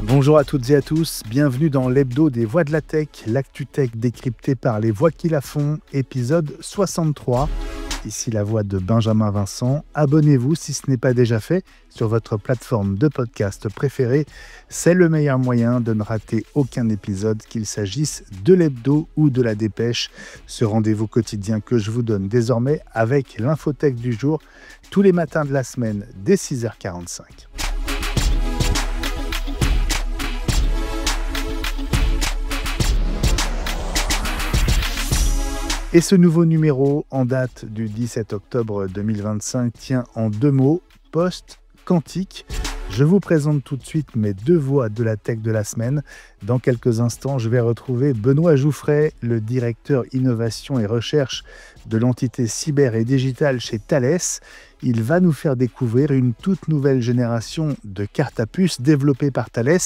Bonjour à toutes et à tous, bienvenue dans l'hebdo des voix de la tech, l'actu tech décryptée par les voix qui la font, épisode 63. Ici la voix de Benjamin Vincent. Abonnez-vous si ce n'est pas déjà fait sur votre plateforme de podcast préférée. C'est le meilleur moyen de ne rater aucun épisode, qu'il s'agisse de l'hebdo ou de la dépêche. Ce rendez-vous quotidien que je vous donne désormais avec l'infotech du jour, tous les matins de la semaine dès 6h45. Et ce nouveau numéro, en date du 17 octobre 2025, tient en deux mots, post-quantique. Je vous présente tout de suite mes deux voix de la tech de la semaine. Dans quelques instants, je vais retrouver Benoît Jouffret, le directeur innovation et recherche de l'entité cyber et digitale chez Thales. Il va nous faire découvrir une toute nouvelle génération de cartes à puce développée par Thales,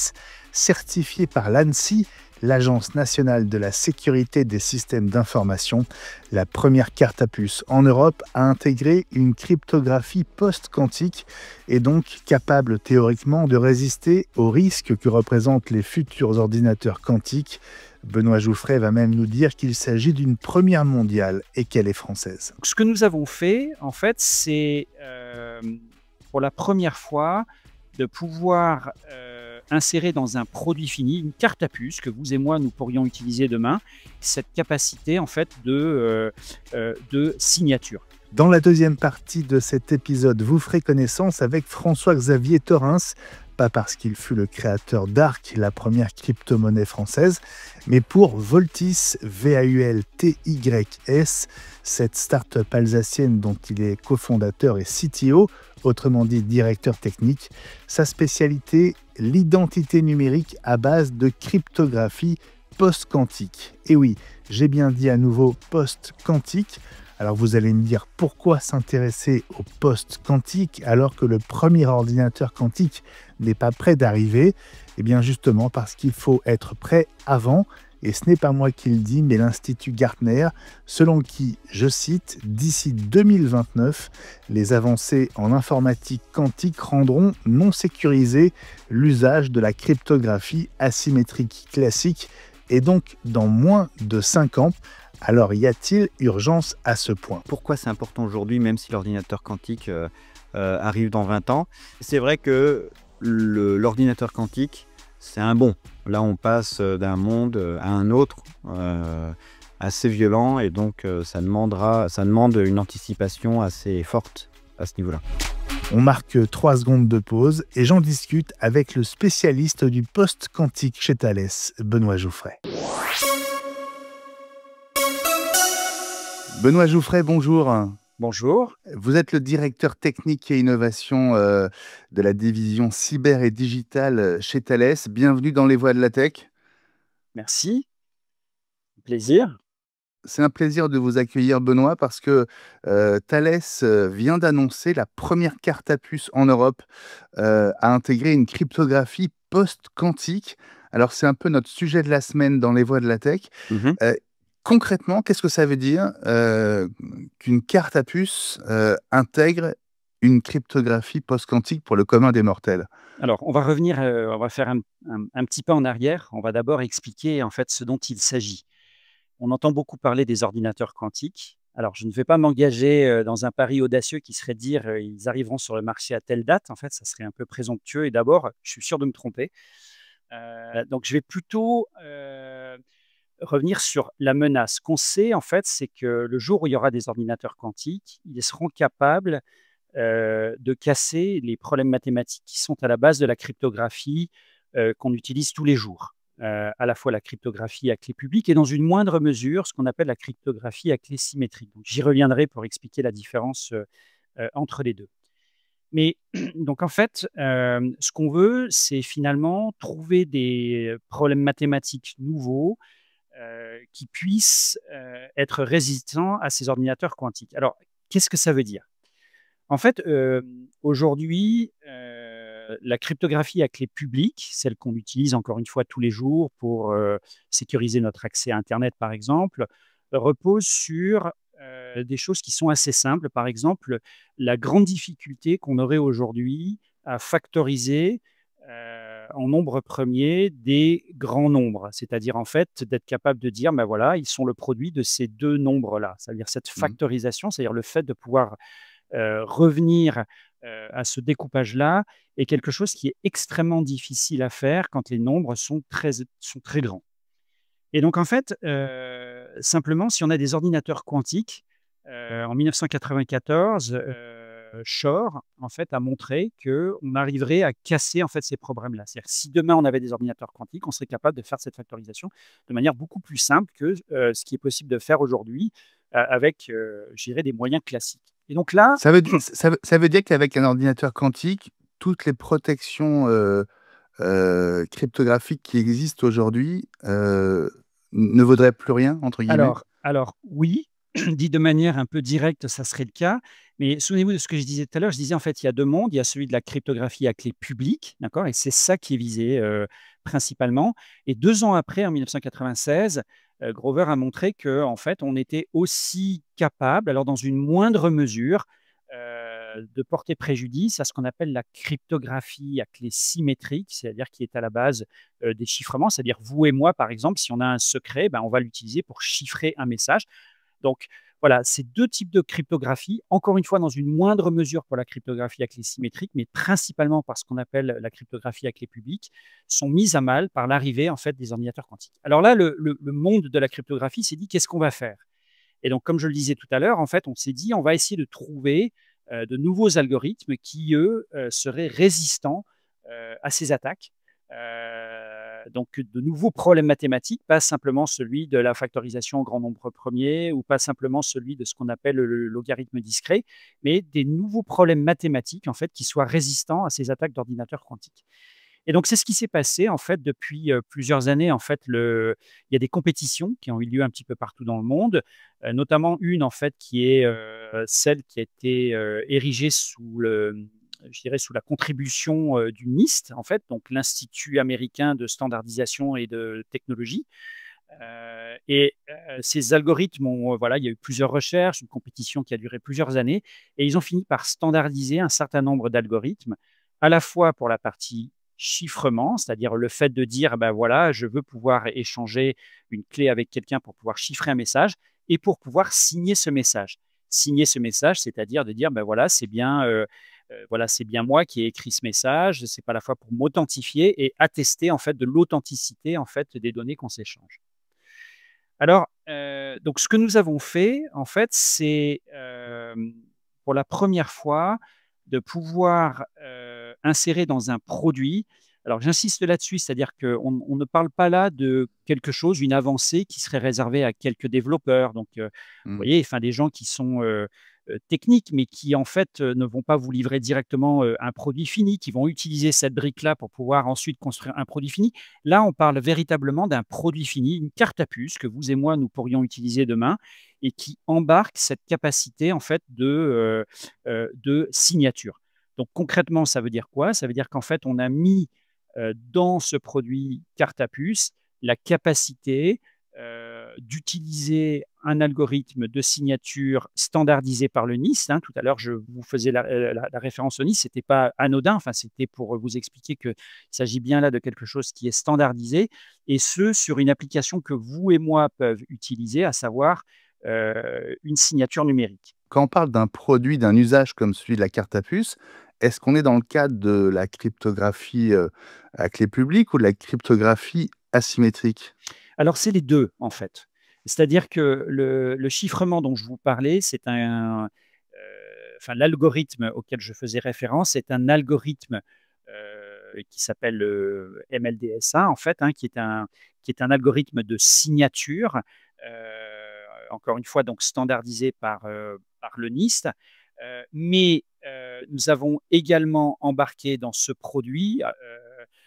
certifiée par l'ANSSI, l'Agence nationale de la sécurité des systèmes d'information. La première carte à puce en Europe a intégré une cryptographie post-quantique et donc capable théoriquement de résister aux risques que représentent les futurs ordinateurs quantiques. Benoît Jouffret va même nous dire qu'il s'agit d'une première mondiale et qu'elle est française. Ce que nous avons fait, en fait, c'est pour la première fois de pouvoir insérer dans un produit fini une carte à puce que vous et moi nous pourrions utiliser demain, cette capacité en fait de signature. Dans la deuxième partie de cet épisode, vous ferez connaissance avec François-Xavier Thorens, pas parce qu'il fut le créateur d'Arc, la première crypto-monnaie française, mais pour Voltys, V-A-U-L-T-Y-S, cette start-up alsacienne dont il est cofondateur et CTO, autrement dit directeur technique. Sa spécialité, l'identité numérique à base de cryptographie post-quantique. Et oui, j'ai bien dit à nouveau post-quantique. Alors vous allez me dire pourquoi s'intéresser au post-quantique alors que le premier ordinateur quantique n'est pas prêt d'arriver? Eh bien justement parce qu'il faut être prêt avant. Et ce n'est pas moi qui le dis, mais l'Institut Gartner, selon qui, je cite, « D'ici 2029, les avancées en informatique quantique rendront non sécurisé l'usage de la cryptographie asymétrique classique et donc dans moins de 5 ans. » Alors y a-t-il urgence à ce point? Pourquoi c'est important aujourd'hui, même si l'ordinateur quantique arrive dans 20 ans? C'est vrai que l'ordinateur quantique, c'est un bond. Là, on passe d'un monde à un autre assez violent et donc ça demande une anticipation assez forte à ce niveau-là. On marque 3 secondes de pause et j'en discute avec le spécialiste du post-quantique chez Thales, Benoît Jouffret. Benoît Jouffret, bonjour. Bonjour. Vous êtes le directeur technique et innovation de la division cyber et digitale chez Thales. Bienvenue dans les voies de la tech. Merci. Plaisir. C'est un plaisir de vous accueillir, Benoît, parce que Thales vient d'annoncer la première carte à puce en Europe à intégrer une cryptographie post-quantique. Alors, c'est un peu notre sujet de la semaine dans les voies de la tech. Concrètement, qu'est-ce que ça veut dire qu'une carte à puce intègre une cryptographie post-quantique pour le commun des mortels? Alors, on va revenir, on va faire un petit pas en arrière. On va d'abord expliquer en fait ce dont il s'agit. On entend beaucoup parler des ordinateurs quantiques. Alors, je ne vais pas m'engager dans un pari audacieux qui serait de dire ils arriveront sur le marché à telle date. En fait, ça serait un peu présomptueux. Et d'abord, je suis sûr de me tromper. Donc, je vais plutôt revenir sur la menace. Ce qu'on sait, en fait, c'est que le jour où il y aura des ordinateurs quantiques, ils seront capables de casser les problèmes mathématiques qui sont à la base de la cryptographie qu'on utilise tous les jours. À la fois la cryptographie à clé publique et dans une moindre mesure, ce qu'on appelle la cryptographie à clé symétrique. J'y reviendrai pour expliquer la différence entre les deux. Mais donc en fait, ce qu'on veut, c'est finalement trouver des problèmes mathématiques nouveaux qui puissent être résistants à ces ordinateurs quantiques. Alors, qu'est-ce que ça veut dire? En fait, aujourd'hui, la cryptographie à clé publique, celle qu'on utilise encore une fois tous les jours pour sécuriser notre accès à Internet, par exemple, repose sur des choses qui sont assez simples. Par exemple, la grande difficulté qu'on aurait aujourd'hui à factoriser en nombre premier des grands nombres, c'est-à-dire en fait d'être capable de dire, ben voilà, ils sont le produit de ces deux nombres-là. C'est-à-dire cette factorisation, c'est-à-dire le fait de pouvoir revenir à ce découpage-là est quelque chose qui est extrêmement difficile à faire quand les nombres sont très grands. Et donc, en fait, simplement, si on a des ordinateurs quantiques, en 1994, Shor, en fait, a montré qu'on arriverait à casser en fait, ces problèmes-là. C'est-à-dire que si demain, on avait des ordinateurs quantiques, on serait capable de faire cette factorisation de manière beaucoup plus simple que ce qui est possible de faire aujourd'hui avec, je dirais, des moyens classiques. Et donc là, Ça veut dire qu'avec un ordinateur quantique, toutes les protections cryptographiques qui existent aujourd'hui ne vaudraient plus rien, entre guillemets? alors oui, dit de manière un peu directe, ça serait le cas. Mais souvenez-vous de ce que je disais tout à l'heure. Je disais en fait, il y a deux mondes. Il y a celui de la cryptographie à clé publique, d'accord? Et c'est ça qui est visé principalement. Et 2 ans après, en 1996, Grover a montré que en fait, on était aussi capable, alors dans une moindre mesure, de porter préjudice à ce qu'on appelle la cryptographie à clé symétrique, c'est-à-dire qui est à la base des chiffrements. C'est-à-dire vous et moi, par exemple, si on a un secret, ben, on va l'utiliser pour chiffrer un message. Donc voilà, ces deux types de cryptographie, encore une fois dans une moindre mesure pour la cryptographie à clé symétrique, mais principalement par ce qu'on appelle la cryptographie à clé publique, sont mises à mal par l'arrivée en fait des ordinateurs quantiques. Alors là, le monde de la cryptographie s'est dit qu'est-ce qu'on va faire? Et donc, comme je le disais tout à l'heure, en fait, on s'est dit on va essayer de trouver de nouveaux algorithmes qui, eux, seraient résistants à ces attaques. Donc, de nouveaux problèmes mathématiques, pas simplement celui de la factorisation en grand nombre premier ou pas simplement celui de ce qu'on appelle le logarithme discret, mais des nouveaux problèmes mathématiques en fait, qui soient résistants à ces attaques d'ordinateurs quantiques. Et donc, c'est ce qui s'est passé en fait depuis plusieurs années. En fait, il y a des compétitions qui ont eu lieu un petit peu partout dans le monde, notamment une en fait qui est celle qui a été érigée je dirais, sous la contribution du NIST, en fait, donc l'Institut américain de standardisation et de technologie. Ces algorithmes voilà, il y a eu plusieurs recherches, une compétition qui a duré plusieurs années, et ils ont fini par standardiser un certain nombre d'algorithmes, à la fois pour la partie chiffrement, c'est-à-dire le fait de dire, ben voilà, je veux pouvoir échanger une clé avec quelqu'un pour pouvoir chiffrer un message et pour pouvoir signer ce message. Signer ce message, c'est-à-dire de dire, ben voilà, c'est bien moi qui ai écrit ce message, c'est pas à la fois pour m'authentifier et attester en fait de l'authenticité en fait des données qu'on s'échange. Alors, donc ce que nous avons fait, en fait, c'est pour la première fois de pouvoir insérer dans un produit. Alors, j'insiste là-dessus, c'est-à-dire qu'on ne parle pas là de quelque chose, une avancée qui serait réservée à quelques développeurs. Donc, vous voyez, enfin, des gens qui sont techniques, mais qui en fait ne vont pas vous livrer directement un produit fini, qui vont utiliser cette brique-là pour pouvoir ensuite construire un produit fini. Là, on parle véritablement d'un produit fini, une carte à puce que vous et moi, nous pourrions utiliser demain et qui embarque cette capacité en fait de signature. Donc concrètement, ça veut dire quoi? Ça veut dire qu'en fait, on a mis dans ce produit carte à puce la capacité d'utiliser un algorithme de signature standardisé par le NIST. Hein. Tout à l'heure, je vous faisais la référence au NIST, ce n'était pas anodin, enfin, c'était pour vous expliquer qu'il s'agit bien là de quelque chose qui est standardisé, et ce, sur une application que vous et moi peuvent utiliser, à savoir une signature numérique. Quand on parle d'un produit, d'un usage comme celui de la carte à puce, est-ce qu'on est dans le cadre de la cryptographie à clé publique ou de la cryptographie asymétrique? Alors, c'est les deux, en fait. C'est-à-dire que le chiffrement dont je vous parlais, c'est enfin, l'algorithme auquel je faisais référence est un algorithme qui s'appelle MLDSA, en fait, hein, qui est un algorithme de signature, encore une fois, donc standardisé par le NIST. Mais nous avons également embarqué dans ce produit,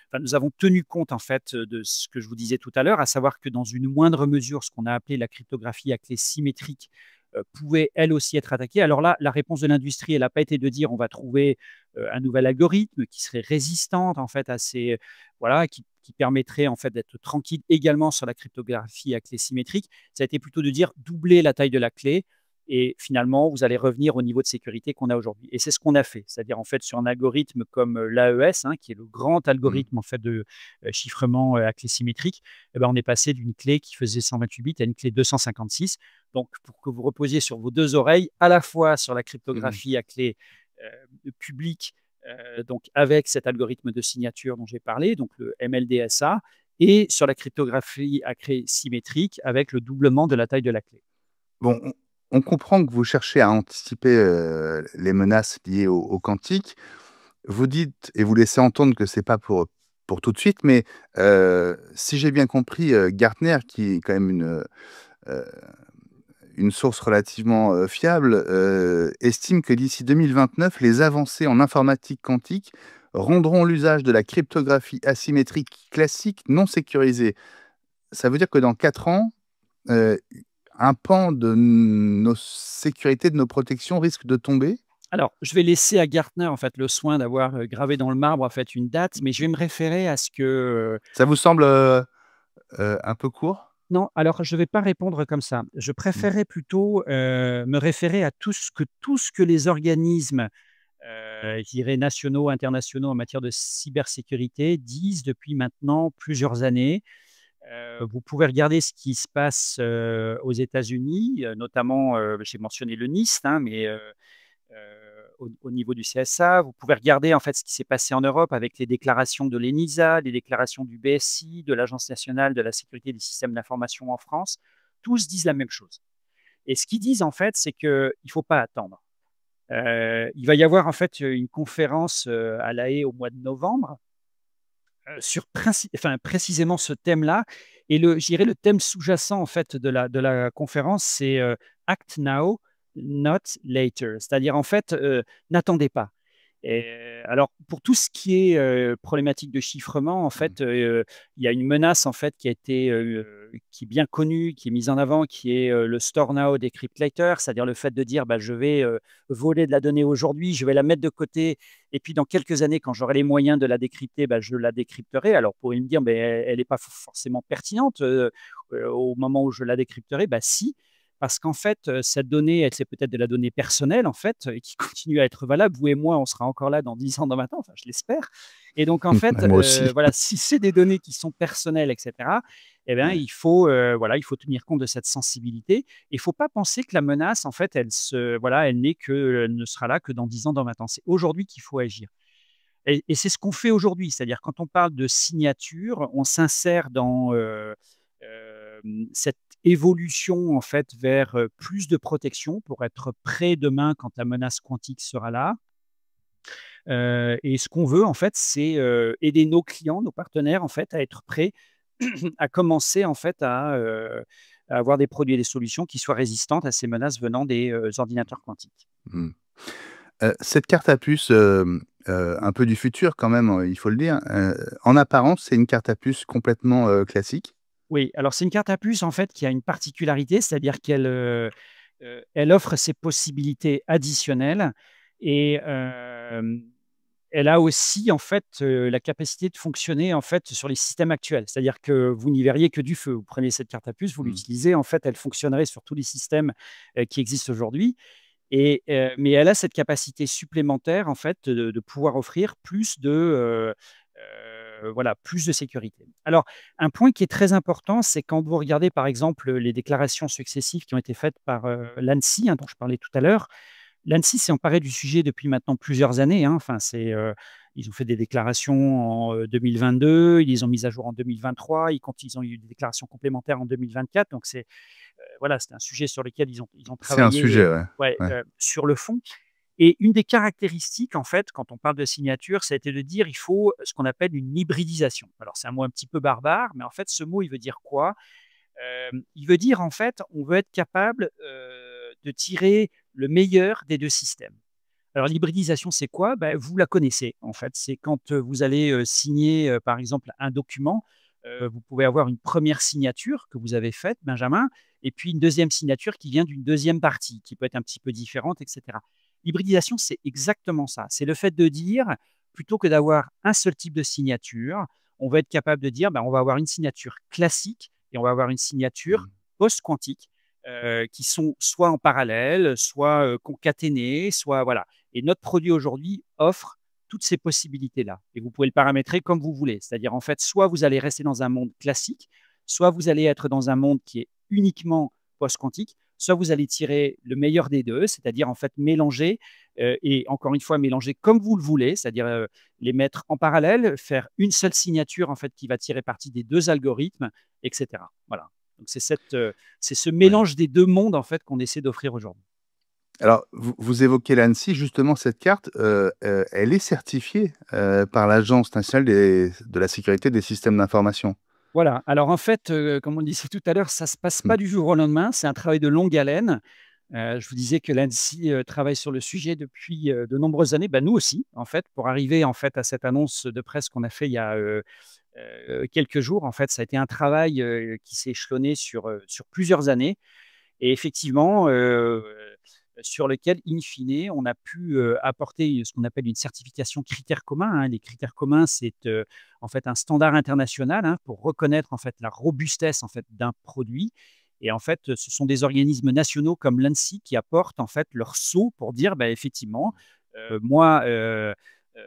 enfin, nous avons tenu compte en fait de ce que je vous disais tout à l'heure, à savoir que dans une moindre mesure, ce qu'on a appelé la cryptographie à clé symétrique pouvait elle aussi être attaquée. Alors là, la réponse de l'industrie, elle n'a pas été de dire on va trouver un nouvel algorithme qui serait résistant en fait à ces voilà, qui permettrait en fait d'être tranquille également sur la cryptographie à clé symétrique. Ça a été plutôt de dire doubler la taille de la clé Et finalement, vous allez revenir au niveau de sécurité qu'on a aujourd'hui. Et c'est ce qu'on a fait. C'est-à-dire, en fait, sur un algorithme comme l'AES, qui est le grand algorithme en fait, de chiffrement à clé symétrique, eh ben, on est passé d'une clé qui faisait 128 bits à une clé 256. Donc, pour que vous reposiez sur vos deux oreilles, à la fois sur la cryptographie à clé publique, donc avec cet algorithme de signature dont j'ai parlé, donc le MLDSA, et sur la cryptographie à clé symétrique avec le doublement de la taille de la clé. Bon, on comprend que vous cherchez à anticiper, les menaces liées au quantique. Vous dites et vous laissez entendre que c'est pas pour tout de suite, mais si j'ai bien compris, Gartner, qui est quand même une source relativement, fiable, estime que d'ici 2029, les avancées en informatique quantique rendront l'usage de la cryptographie asymétrique classique non sécurisée. Ça veut dire que dans 4 ans, heu, un pan de nos sécurités, de nos protections risque de tomber? Alors, je vais laisser à Gartner en fait le soin d'avoir gravé dans le marbre en fait une date, mais je vais me référer à ce que Ça vous semble, un peu court? non, alors je ne vais pas répondre comme ça. Je Mmh. préférerais plutôt me référer à tout ce que les organismes, je dirais nationaux, internationaux en matière de cybersécurité disent depuis maintenant plusieurs années. Vous pouvez regarder ce qui se passe aux États-Unis, notamment, j'ai mentionné le NIST, mais au niveau du CSA. Vous pouvez regarder en fait ce qui s'est passé en Europe avec les déclarations de l'ENISA, les déclarations du BSI, de l'Agence nationale de la sécurité des systèmes d'information en France. Tous disent la même chose. Et ce qu'ils disent en fait, c'est qu'il ne faut pas attendre. Il va y avoir en fait une conférence à La Haye au mois de novembre sur précisément ce thème-là. Et je dirais le thème sous-jacent en fait de la conférence, c'est Act Now, Not Later. C'est-à-dire en fait, n'attendez pas. Et, alors pour tout ce qui est problématique de chiffrement, en Mmh. fait, il y a une menace en fait qui est bien connue, qui est mise en avant, qui est le Store Now, Decrypt Later, c'est-à-dire le fait de dire bah, je vais voler de la donnée aujourd'hui, je vais la mettre de côté et puis dans quelques années, quand j'aurai les moyens de la décrypter, bah, je la décrypterai. Alors, vous pourriez me dire, mais elle n'est pas forcément pertinente au moment où je la décrypterai. Bah, si, parce qu'en fait, cette donnée, elle, c'est peut-être de la donnée personnelle, en fait, et qui continue à être valable. Vous et moi, on sera encore là dans 10 ans, dans 20 ans, enfin, je l'espère. Et donc, en fait, Moi aussi. voilà, si c'est des données qui sont personnelles, etc., eh bien, Ouais. voilà, il faut tenir compte de cette sensibilité. Et il ne faut pas penser que la menace, en fait, voilà, elle elle ne sera là que dans 10 ans, dans 20 ans. C'est aujourd'hui qu'il faut agir. Et c'est ce qu'on fait aujourd'hui. C'est-à-dire, quand on parle de signature, on s'insère dans cette évolution, en fait, vers plus de protection pour être prêt demain quand la menace quantique sera là. Et ce qu'on veut, en fait, c'est aider nos clients, nos partenaires, en fait, à être prêts à commencer, en fait, à avoir des produits et des solutions qui soient résistantes à ces menaces venant des ordinateurs quantiques. Mmh. Cette carte à puce, un peu du futur quand même, il faut le dire, en apparence, c'est une carte à puce complètement, classique. Oui, alors c'est une carte à puce en fait qui a une particularité, c'est-à-dire qu'elle elle offre ces possibilités additionnelles et elle a aussi en fait la capacité de fonctionner en fait sur les systèmes actuels. C'est-à-dire que vous n'y verriez que du feu. Vous prenez cette carte à puce, vous Mmh. l'utilisez, en fait, elle fonctionnerait sur tous les systèmes qui existent aujourd'hui. Et, mais elle a cette capacité supplémentaire en fait de pouvoir offrir plus voilà, plus de sécurité. Alors, un point qui est très important, c'est quand vous regardez, par exemple, les déclarations successives qui ont été faites par l'ANSSI, dont je parlais tout à l'heure. L'ANSSI s'est emparé du sujet depuis maintenant plusieurs années. Enfin, ils ont fait des déclarations en 2022, ils les ont mises à jour en 2023, ils ont eu des déclarations complémentaires en 2024. Donc, voilà, c'est un sujet sur lequel ils ont C'est un travaillé sujet, ouais. ouais, Ouais. sur le fond. Et une des caractéristiques, en fait, quand on parle de signature, ça a été de dire il faut ce qu'on appelle une hybridisation. Alors, c'est un mot un petit peu barbare, mais en fait, ce mot, il veut dire quoi? Il veut dire, en fait, on veut être capable de tirer le meilleur des deux systèmes. Alors, l'hybridisation, c'est quoi? Ben, vous la connaissez, en fait. C'est quand vous allez signer, par exemple, un document, vous pouvez avoir une première signature que vous avez faite, Benjamin, et puis une deuxième signature qui vient d'une deuxième partie, qui peut être un petit peu différente, etc. L'hybridisation, c'est exactement ça. C'est le fait de dire, plutôt que d'avoir un seul type de signature, on va être capable de dire, ben, on va avoir une signature classique et on va avoir une signature Mmh. post-quantique qui sont soit en parallèle, soit concaténés, soit voilà. Et notre produit aujourd'hui offre toutes ces possibilités-là. Et vous pouvez le paramétrer comme vous voulez. C'est-à-dire, en fait, soit vous allez rester dans un monde classique, soit vous allez être dans un monde qui est uniquement post-quantique, soit vous allez tirer le meilleur des deux, c'est-à-dire en fait mélanger et encore une fois mélanger comme vous le voulez, c'est-à-dire les mettre en parallèle, faire une seule signature en fait qui va tirer parti des deux algorithmes, etc. Voilà. Donc c'est ce Ouais. mélange des deux mondes en fait qu'on essaie d'offrir aujourd'hui. Alors, vous évoquez l'ANSSI, justement, cette carte, elle est certifiée par l'Agence nationale de la sécurité des systèmes d'information. Voilà. Alors en fait, comme on le disait tout à l'heure, ça se passe Hmm. pas du jour au lendemain. C'est un travail de longue haleine. Je vous disais que l'ANSSI travaille sur le sujet depuis de nombreuses années. Bah, nous aussi, en fait, pour arriver en fait à cette annonce de presse qu'on a fait il y a quelques jours. En fait, ça a été un travail qui s'est échelonné sur plusieurs années. Et effectivement, sur lequel, in fine, on a pu apporter ce qu'on appelle une certification critères communs, hein. Les critères communs, c'est en fait un standard international, hein, pour reconnaître en fait la robustesse en fait d'un produit. Et en fait, ce sont des organismes nationaux comme l'ANSSI qui apportent en fait leur sceau pour dire, bah, effectivement, moi,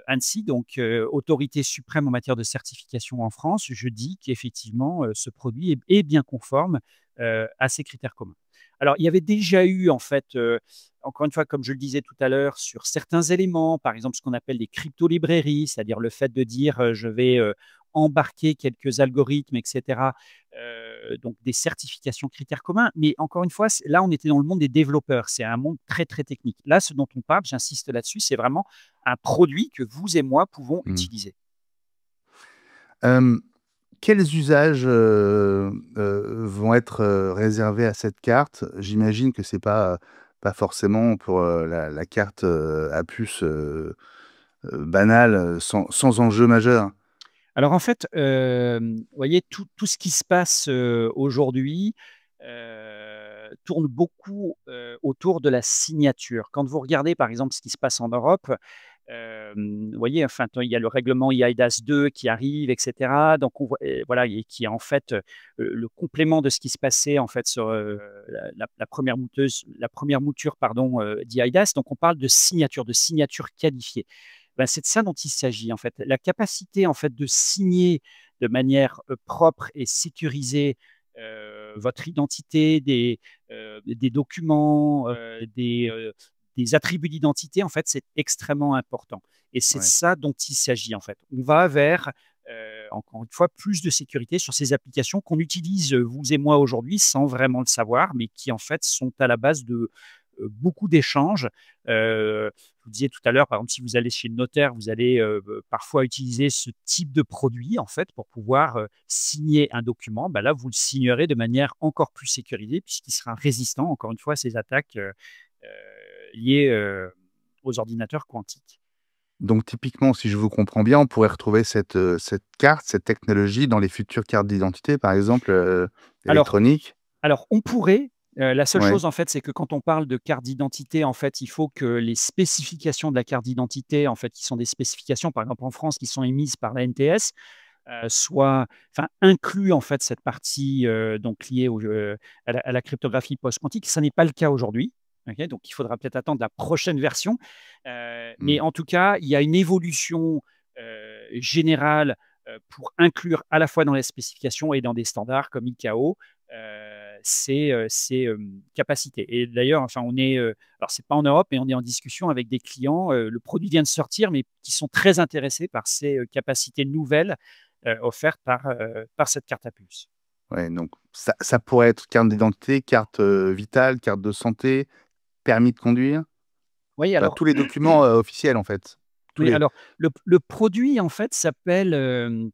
ANSSI, donc autorité suprême en matière de certification en France, je dis qu'effectivement, ce produit est bien conforme à ces critères communs. Alors, il y avait déjà eu, en fait, encore une fois, comme je le disais tout à l'heure, sur certains éléments, par exemple ce qu'on appelle les crypto-librairies, c'est-à-dire le fait de dire je vais embarquer quelques algorithmes, etc. Donc des certifications critères communs. Mais encore une fois, là, on était dans le monde des développeurs. C'est un monde très, très technique. Là, ce dont on parle, j'insiste là-dessus, c'est vraiment un produit que vous et moi pouvons Hmm. utiliser. Euh, Quels usages vont être réservés à cette carte? J'imagine que c'est pas forcément pour la carte à puce banale, sans enjeu majeur. Alors en fait, vous voyez, tout ce qui se passe aujourd'hui tourne beaucoup autour de la signature. Quand vous regardez par exemple ce qui se passe en Europe, vous voyez, enfin, il y a le règlement eIDAS 2 qui arrive, etc. Donc, voilà, et qui est en fait le complément de ce qui se passait en fait sur la première mouture, pardon, d'eIDAS. Donc, on parle de signature qualifiée. Ben, c'est de ça dont il s'agit en fait. La capacité en fait de signer de manière propre et sécurisée votre identité, des documents, des attributs d'identité, en fait, c'est extrêmement important. Et c'est Ouais. ça dont il s'agit, en fait. On va vers, encore une fois, plus de sécurité sur ces applications qu'on utilise, vous et moi, aujourd'hui, sans vraiment le savoir, mais qui, en fait, sont à la base de beaucoup d'échanges. Je vous disais tout à l'heure, par exemple, si vous allez chez le notaire, vous allez parfois utiliser ce type de produit, en fait, pour pouvoir signer un document. Ben là, vous le signerez de manière encore plus sécurisée, puisqu'il sera résistant, encore une fois, à ces attaques liées aux ordinateurs quantiques. Donc typiquement, si je vous comprends bien, on pourrait retrouver cette carte, cette technologie dans les futures cartes d'identité, par exemple, Alors, électroniques? on pourrait. La seule Ouais. chose, en fait, c'est que quand on parle de carte d'identité, en fait, il faut que les spécifications de la carte d'identité, en fait, qui sont des spécifications, par exemple en France, qui sont émises par la NTS, inclut en fait cette partie donc liée à la cryptographie post-quantique. Ça n'est pas le cas aujourd'hui. Ok, donc, il faudra peut-être attendre la prochaine version. Mmh. Mais en tout cas, il y a une évolution générale pour inclure à la fois dans les spécifications et dans des standards comme ICAO ces capacités. Et d'ailleurs, enfin, alors c'est pas en Europe, mais on est en discussion avec des clients. Le produit vient de sortir, mais qui sont très intéressés par ces capacités nouvelles offertes par cette carte à puce. Ouais, donc ça pourrait être carte d'identité, carte vitale, carte de santé, permis de conduire? Oui, Enfin, alors tous les documents officiels, en fait. Tous Oui, les alors le produit en fait s'appelle,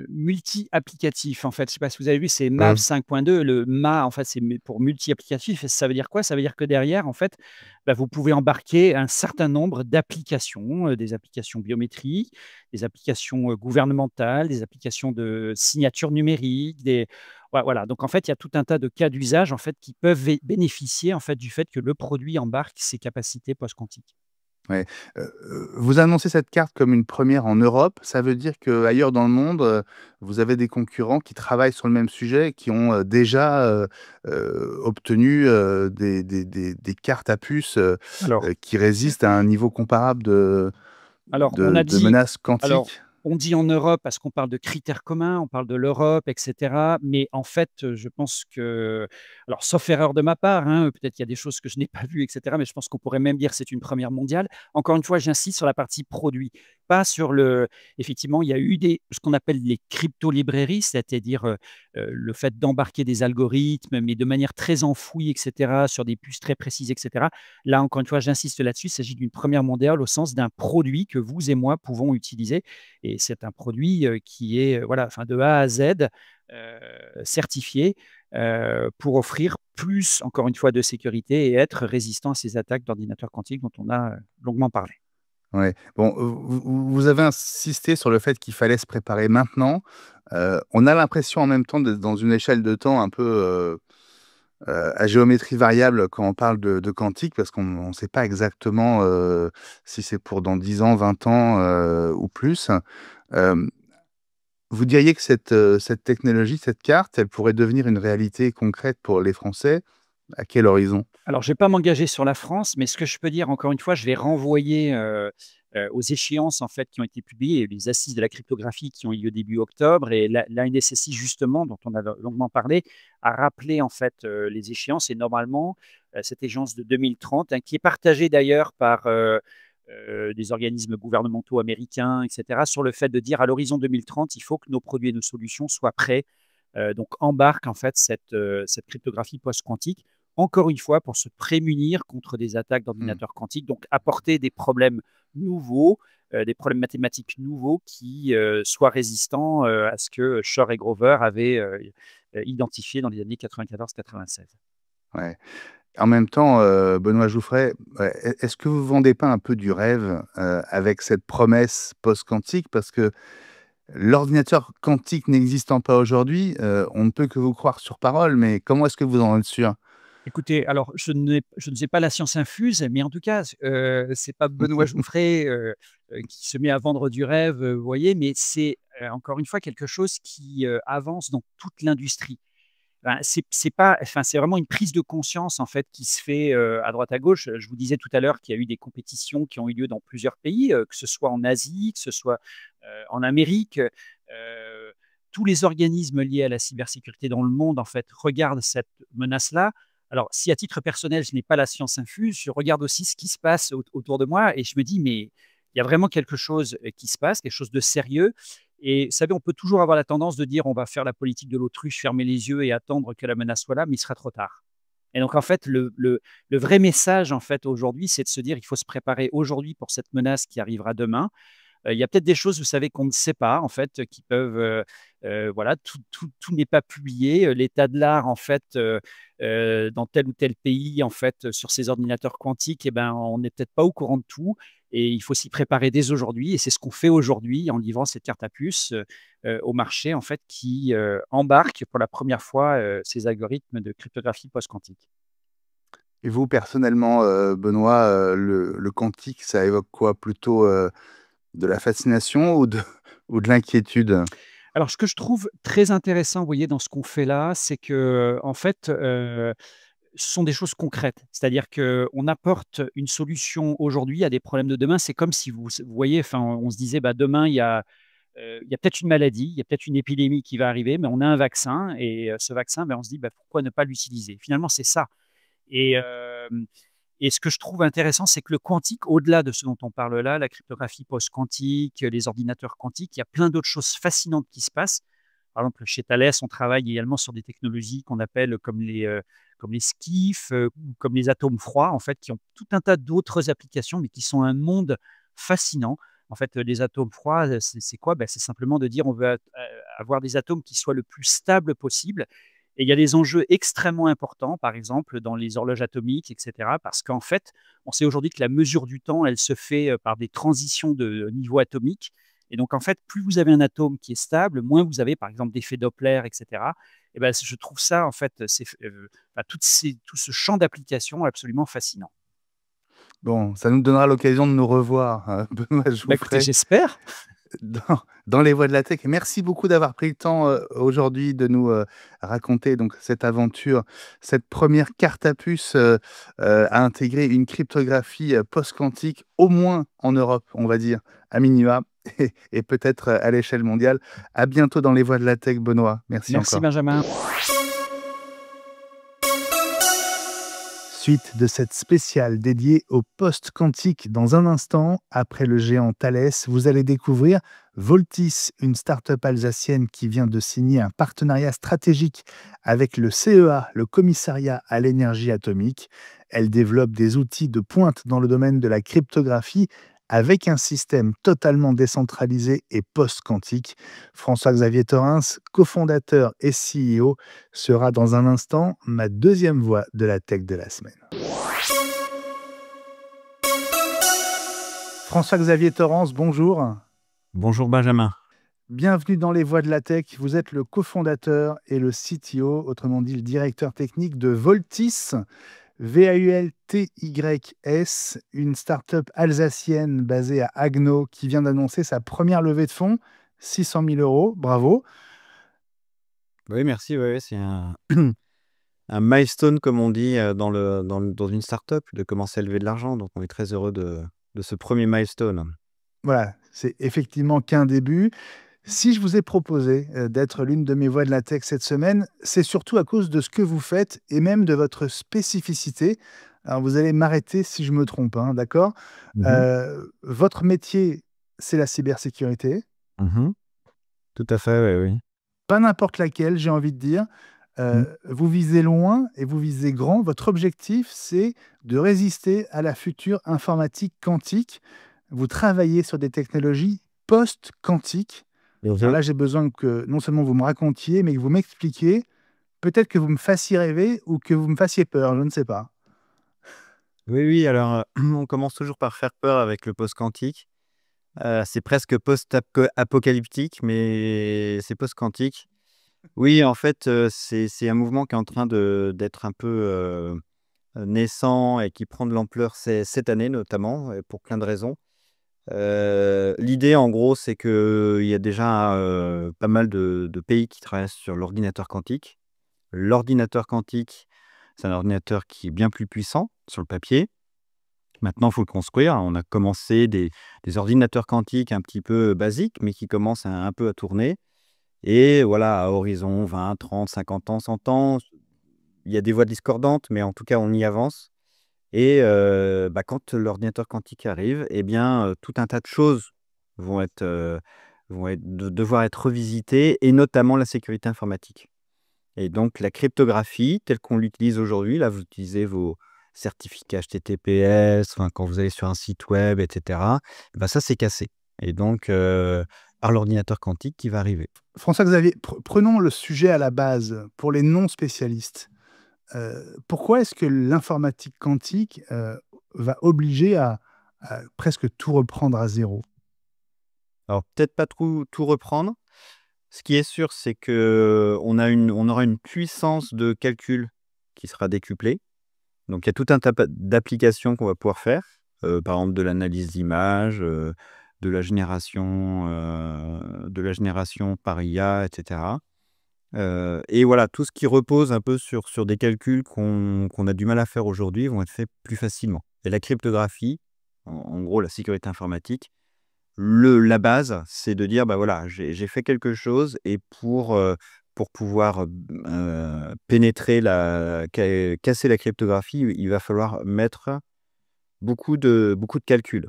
multi-applicatif en fait. Je sais pas si vous avez vu, c'est MAV Mmh. 5.2. Le MA en fait, c'est pour multi-applicatif et ça veut dire quoi? Ça veut dire que derrière en fait, bah, vous pouvez embarquer un certain nombre d'applications, des applications biométriques, des applications, gouvernementales, des applications de signature numérique, voilà. Donc en fait, il y a tout un tas de cas d'usage en fait qui peuvent bénéficier en fait du fait que le produit embarque ces capacités post-quantiques. Ouais. Vous annoncez cette carte comme une première en Europe. Ça veut dire qu'ailleurs dans le monde, vous avez des concurrents qui travaillent sur le même sujet et qui ont, déjà, obtenu, des cartes à puce, Alors, qui résistent à un niveau comparable de Alors, on a de dit menaces alors, quantiques? on dit en Europe parce qu'on parle de critères communs, on parle de l'Europe et cetera, mais en fait, je pense que alors sauf erreur de ma part, hein, peut-être qu'il y a des choses que je n'ai pas vues et cetera, mais je pense qu'on pourrait même dire que c'est une première mondiale. Encore une fois, j'insiste sur la partie produit, pas sur le effectivement, il y a eu ce qu'on appelle les crypto-librairies, c'est-à-dire, le fait d'embarquer des algorithmes, mais de manière très enfouie et cetera, sur des puces très précises et cetera. Là, encore une fois, j'insiste là-dessus, il s'agit d'une première mondiale au sens d'un produit que vous et moi pouvons utiliser et c'est un produit, qui est, voilà, enfin de A à Z, certifié, pour offrir plus, encore une fois, de sécurité et être résistant à ces attaques d'ordinateurs quantiques dont on a, longuement parlé. Ouais. Bon, vous avez insisté sur le fait qu'il fallait se préparer maintenant. On a l'impression en même temps d'être dans une échelle de temps un peu, à géométrie variable quand on parle de quantique parce qu'on ne sait pas exactement, si c'est pour dans 10 ans, 20 ans, ou plus. Hem, vous diriez que cette technologie, cette carte, elle pourrait devenir une réalité concrète pour les Français? À quel horizon? Alors, je ne vais pas m'engager sur la France, mais ce que je peux dire, encore une fois, je vais renvoyer, aux échéances, en fait, qui ont été publiées, les assises de la cryptographie qui ont eu lieu début octobre et la NSSI justement, dont on a longuement parlé, a rappelé, en fait, les échéances et normalement, cette échéance de 2030, hein, qui est partagée d'ailleurs par, des organismes gouvernementaux américains et cetera, sur le fait de dire: «À l'horizon 2030, il faut que nos produits et nos solutions soient prêts». Donc embarque, en fait, cette cryptographie post-quantique encore une fois, pour se prémunir contre des attaques Mmh. d'ordinateurs quantiques, donc apporter des problèmes nouveaux, des problèmes mathématiques nouveaux qui, soient résistants, à ce que Shor et Grover avaient, identifié dans les années 94-96. Ouais. En même temps, Benoît Jouffret, est-ce que vous vendez pas un peu du rêve, avec cette promesse post-quantique? Parce que l'ordinateur quantique n'existant pas aujourd'hui, on ne peut que vous croire sur parole, mais comment est-ce que vous en êtes sûr? Écoutez, alors je ne sais pas la science infuse, mais en tout cas, c'est pas Benoît Jouffret, qui se met à vendre du rêve, vous voyez? Mais c'est, encore une fois quelque chose qui, avance dans toute l'industrie. Ben, c'est pas enfin, c'est vraiment une prise de conscience, en fait, qui se fait, à droite à gauche. Je vous disais tout à l'heure qu'il y a eu des compétitions qui ont eu lieu dans plusieurs pays, que ce soit en Asie, que ce soit, en Amérique. Tous les organismes liés à la cybersécurité dans le monde, en fait, regardent cette menace-là. Alors, si à titre personnel, je n'ai pas la science infuse, je regarde aussi ce qui se passe autour de moi et je me dis: «Mais il y a vraiment quelque chose, qui se passe, quelque chose de sérieux». Et vous savez, on peut toujours avoir la tendance de dire: «On va faire la politique de l'autruche, fermer les yeux et attendre que la menace soit là», mais il sera trop tard. Et donc en fait, le vrai message, en fait, aujourd'hui, c'est de se dire: «Il faut se préparer aujourd'hui pour cette menace qui arrivera demain». Il y a peut-être des choses, vous savez, qu'on ne sait pas, en fait, qui peuvent, voilà, tout n'est pas publié. L'état de l'art, en fait, dans tel ou tel pays, en fait, sur ces ordinateurs quantiques et ben, on n'est peut-être pas au courant de tout et il faut s'y préparer dès aujourd'hui et c'est ce qu'on fait aujourd'hui en livrant cette carte à puce, au marché, en fait, qui, embarque pour la première fois, ces algorithmes de cryptographie post-quantique. Et vous, personnellement, Benoît, le quantique, ça évoque quoi? Plutôt, de la fascination ou de ou de l'inquiétude? Alors, ce que je trouve très intéressant, vous voyez, dans ce qu'on fait là, c'est que, en fait, ce sont des choses concrètes. C'est-à-dire qu'on apporte une solution aujourd'hui à des problèmes de demain. C'est comme si vous voyez, enfin, on se disait: «Bah, demain, il y a peut-être une maladie, il y a peut-être une épidémie qui va arriver, mais on a un vaccin et ce vaccin, ben, on se dit: «Bah, pourquoi ne pas l'utiliser?» Finalement, c'est ça et ce que je trouve intéressant, c'est que le quantique, au-delà de ce dont on parle là, la cryptographie post-quantique, les ordinateurs quantiques, il y a plein d'autres choses fascinantes qui se passent. Par exemple, chez Thales, on travaille également sur des technologies qu'on appelle comme les SCIF, ou comme les atomes froids, en fait, qui ont tout un tas d'autres applications, mais qui sont un monde fascinant. En fait, les atomes froids, c'est quoi? Ben, c'est simplement de dire on veut avoir des atomes qui soient le plus stables possible et il y a des enjeux extrêmement importants, par exemple, dans les horloges atomiques et cetera, parce qu'en fait, on sait aujourd'hui que la mesure du temps, elle se fait, par des transitions de niveau atomique et donc en fait, plus vous avez un atome qui est stable, moins vous avez, par exemple, d'effets Doppler et cetera et ben, je trouve ça, en fait, c'est enfin, tout ce champ d'application absolument fascinant. Bon, ça nous donnera l'occasion de nous revoir, Benoît Bah, écoutez, Jouffret, j'espère. dans les voies de la tech. Merci beaucoup d'avoir pris le temps, aujourd'hui de nous, raconter donc cette aventure, cette première carte à puce, à intégrer une cryptographie, post-quantique, au moins en Europe, on va dire, à minima et peut-être, à l'échelle mondiale. À bientôt dans les voies de la tech, Benoît. Merci Merci encore. Benjamin. Suite de cette spéciale dédiée au post-quantique. Dans un instant, après le géant Thales, vous allez découvrir Voltis, une start-up alsacienne qui vient de signer un partenariat stratégique avec le CEA, le Commissariat à l'énergie atomique. Elle développe des outils de pointe dans le domaine de la cryptographie avec un système totalement décentralisé et post-quantique. François-Xavier Torrens, cofondateur et CEO, sera dans un instant ma deuxième voix de la tech de la semaine. François-Xavier Torrens, bonjour. Bonjour Benjamin. Bienvenue dans les voies de la tech. Vous êtes le cofondateur et le CTO, autrement dit le directeur technique de Voltis, VAULTYS, une start-up alsacienne basée à Haguenau qui vient d'annoncer sa première levée de fonds, 600 000 euros. Bravo. Oui, merci. Ouais, c'est un, un milestone, comme on dit dans une startup, de commencer à lever de l'argent. Donc, on est très heureux de ce premier milestone. Voilà, c'est effectivement qu'un début. Si je vous ai proposé d'être l'une de mes voix de la tech cette semaine, c'est surtout à cause de ce que vous faites et même de votre spécificité. Alors, vous allez m'arrêter si je me trompe, hein, d'accord? Mhm. Votre métier, c'est la cybersécurité. Mhm. Tout à fait, oui. Pas n'importe laquelle, j'ai envie de dire. Vous visez loin et vous visez grand. Votre objectif, c'est de résister à la future informatique quantique. Vous travaillez sur des technologies post-quantiques. Alors là, j'ai besoin que non seulement vous me racontiez, mais que vous m'expliquiez. Peut-être que vous me fassiez rêver ou que vous me fassiez peur, je ne sais pas. Oui, oui, alors on commence toujours par faire peur avec le post-quantique. C'est presque post-apocalyptique, mais c'est post-quantique. Oui, en fait, c'est un mouvement qui est en train d'être un peu naissant et qui prend de l'ampleur cette année notamment, pour plein de raisons. L'idée, en gros, c'est qu'il y a déjà pas mal de pays qui travaillent sur l'ordinateur quantique. L'ordinateur quantique, c'est un ordinateur qui est bien plus puissant sur le papier. Maintenant, il faut le construire. On a commencé des ordinateurs quantiques un petit peu basiques, mais qui commencent un peu à tourner. Et voilà, à horizon 20, 30, 50 ans, 100 ans, il y a des voies discordantes, mais en tout cas, on y avance. Et quand l'ordinateur quantique arrive, eh bien, tout un tas de choses vont devoir être revisitées, et notamment la sécurité informatique. Et donc, la cryptographie, telle qu'on l'utilise aujourd'hui, là, vous utilisez vos certificats HTTPS, enfin, quand vous allez sur un site web, etc., ça, c'est cassé. Et donc, par l'ordinateur quantique qui va arriver. François-Xavier, prenons le sujet à la base pour les non-spécialistes. Pourquoi est-ce que l'informatique quantique va obliger à presque tout reprendre à zéro? Alors, peut-être pas tout reprendre. Ce qui est sûr, c'est qu'on aura une puissance de calcul qui sera décuplée. Donc, il y a tout un tas d'applications qu'on va pouvoir faire. Par exemple, de l'analyse d'images, de la génération par IA, etc. Et voilà, tout ce qui repose un peu sur des calculs qu'on a du mal à faire aujourd'hui vont être faits plus facilement. Et la cryptographie, en gros la sécurité informatique, la base, c'est de dire, voilà, j'ai fait quelque chose, et pour pouvoir pénétrer, casser la cryptographie, il va falloir mettre beaucoup de calculs.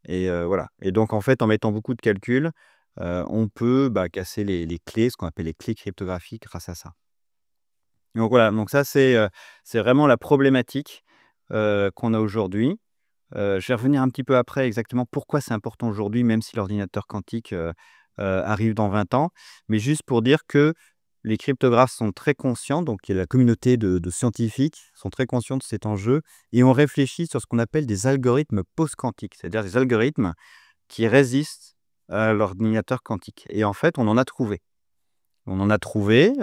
Et voilà. Et donc, en fait, en mettant beaucoup de calculs, on peut casser les clés, ce qu'on appelle les clés cryptographiques, grâce à ça. Donc voilà, donc ça, c'est vraiment la problématique qu'on a aujourd'hui. Je vais revenir un petit peu après exactement pourquoi c'est important aujourd'hui, même si l'ordinateur quantique arrive dans 20 ans. Mais juste pour dire que les cryptographes sont très conscients, donc il y a la communauté de scientifiques sont très conscients de cet enjeu, et on réfléchit sur ce qu'on appelle des algorithmes post-quantiques, c'est-à-dire des algorithmes qui résistent à l'ordinateur quantique. Et en fait, on en a trouvé.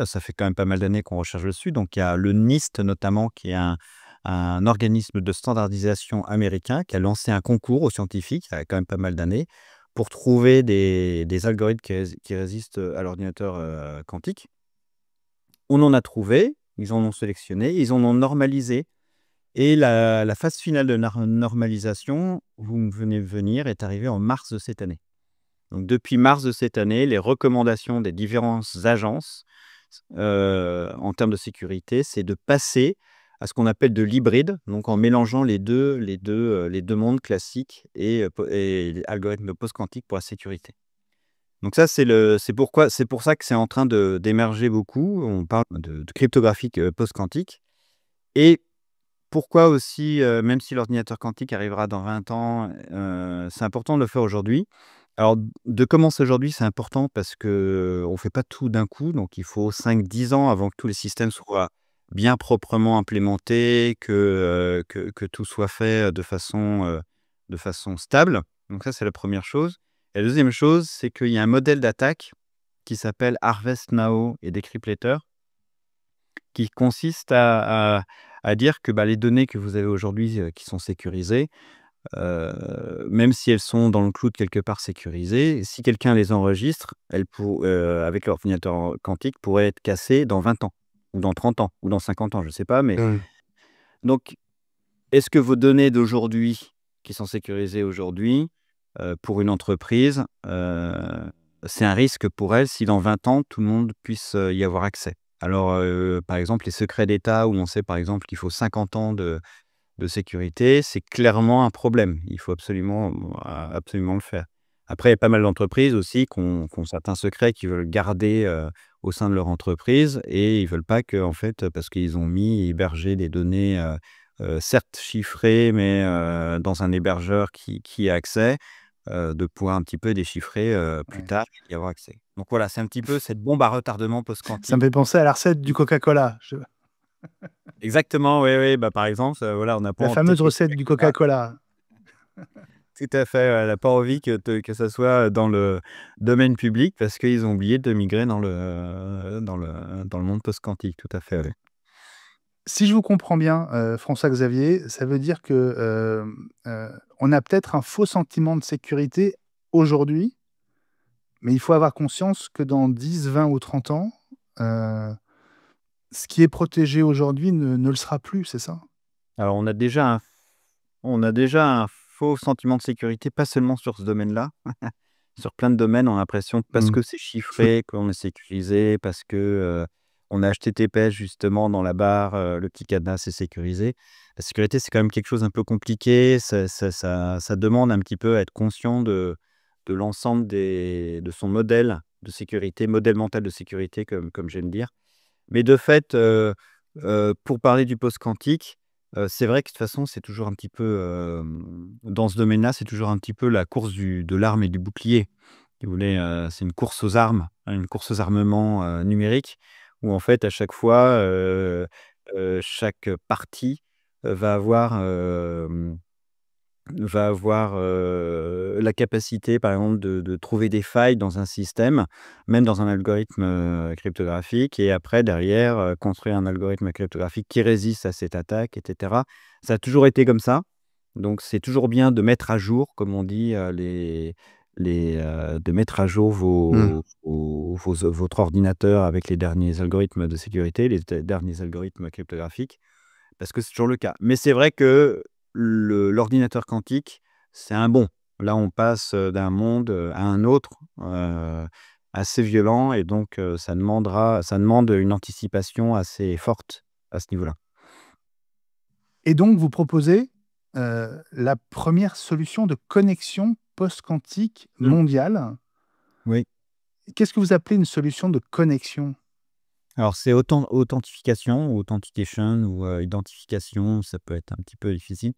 Ça fait quand même pas mal d'années qu'on recherche dessus. Donc il y a le NIST notamment, qui est un un organisme de standardisation américain qui a lancé un concours aux scientifiques, il y a quand même pas mal d'années, pour trouver des algorithmes qui résistent à l'ordinateur quantique. On en a trouvé, ils en ont sélectionné, ils en ont normalisé. Et la phase finale de normalisation, vous venez de venir, est arrivée en mars de cette année. Donc depuis mars de cette année, les recommandations des différentes agences en termes de sécurité, c'est de passer à ce qu'on appelle de l'hybride, donc en mélangeant les deux mondes classiques et algorithmes post-quantiques pour la sécurité. Donc ça, c'est pour ça que c'est en train d'émerger beaucoup. On parle de cryptographie post-quantique. Et pourquoi aussi, même si l'ordinateur quantique arrivera dans 20 ans, c'est important de le faire aujourd'hui. Alors, de commencer aujourd'hui, c'est important parce qu'on ne fait pas tout d'un coup. Donc, il faut 5-10 ans avant que tous les systèmes soient bien proprement implémentés, que tout soit fait de façon stable. Donc ça, c'est la première chose. Et la deuxième chose, c'est qu'il y a un modèle d'attaque qui s'appelle Harvest Now et Decrypt Later, qui consiste à dire que les données que vous avez aujourd'hui qui sont sécurisées, même si elles sont dans le cloud quelque part sécurisées, si quelqu'un les enregistre, avec l'ordinateur quantique, pourraient être cassées dans 20 ans, ou dans 30 ans, ou dans 50 ans, je ne sais pas. Mais donc, est-ce que vos données d'aujourd'hui, qui sont sécurisées aujourd'hui, pour une entreprise, c'est un risque pour elle si dans 20 ans, tout le monde puisse y avoir accès? Alors, par exemple, les secrets d'État, où on sait par exemple qu'il faut 50 ans de sécurité, c'est clairement un problème. Il faut absolument le faire. Après, il y a pas mal d'entreprises aussi qui ont certains secrets qu'ils veulent garder au sein de leur entreprise, et ils ne veulent pas que, en fait, parce qu'ils ont hébergé des données, certes chiffrées, mais dans un hébergeur qui a accès, de pouvoir un petit peu déchiffrer plus tard et y avoir accès. Donc voilà, c'est un petit peu cette bombe à retardement Ça me post-quantique. fait penser à la recette du Coca-Cola. Exactement, oui. Par exemple, voilà, on n'a pas La en tête fameuse recette du Coca-Cola. Tout à fait, elle n'a pas envie que ça soit dans le domaine public parce qu'ils ont oublié de migrer dans le monde post-quantique. Tout à fait, oui. Si je vous comprends bien, François-Xavier, ça veut dire que, on a peut-être un faux sentiment de sécurité aujourd'hui, mais il faut avoir conscience que dans 10, 20 ou 30 ans, heu, ce qui est protégé aujourd'hui ne le sera plus, c'est ça? Alors on a déjà un faux sentiment de sécurité, pas seulement sur ce domaine-là. Sur plein de domaines, on a l'impression que parce que c'est chiffré, qu'on est sécurisé, parce que on a HTTPS justement dans la barre, le petit cadenas, c'est sécurisé. La sécurité, c'est quand même quelque chose un peu compliqué. Ça demande un petit peu à être conscient de l'ensemble de son modèle de sécurité, modèle mental de sécurité, comme j'aime dire. Mais de fait, pour parler du post-quantique, c'est vrai que de toute façon, c'est toujours un petit peu, dans ce domaine-là, c'est toujours un petit peu la course de l'arme et du bouclier. Si vous voulez, c'est une course aux armes, hein, une course aux armements, numériques, où en fait, à chaque fois, chaque partie, va avoir, la capacité, par exemple, de trouver des failles dans un système, même dans un algorithme cryptographique, et après, derrière, construire un algorithme cryptographique qui résiste à cette attaque, etc. Ça a toujours été comme ça. Donc, c'est toujours bien de mettre à jour, comme on dit, de mettre à jour votre ordinateur avec les derniers algorithmes de sécurité, les derniers algorithmes cryptographiques, parce que c'est toujours le cas. Mais c'est vrai que l'ordinateur quantique, c'est un bond. Là, on passe d'un monde à un autre, assez violent, et donc ça demande une anticipation assez forte à ce niveau-là. Et donc vous proposez, la première solution de connexion post-quantique mondiale. Oui. Qu'est-ce que vous appelez une solution de connexion? Alors, c'est authentification ou identification, ça peut être un petit peu difficile.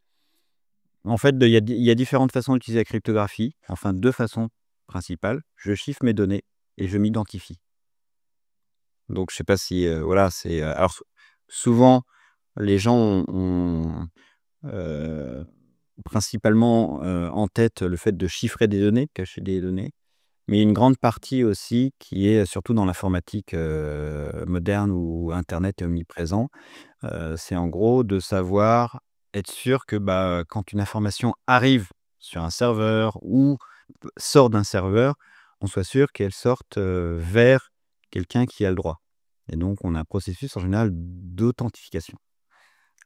En fait, il y a différentes façons d'utiliser la cryptographie, enfin 2 façons principales. Je chiffre mes données et je m'identifie. Donc je sais pas si, voilà, alors souvent les gens ont, principalement, en tête le fait de chiffrer des données, de cacher des données. mais une grande partie aussi qui est surtout dans l'informatique moderne où Internet est omniprésent. C'est en gros de savoir être sûr que quand une information arrive sur un serveur ou sort d'un serveur, on soit sûr qu'elle sorte vers quelqu'un qui a le droit. Et donc, on a un processus en général d'authentification.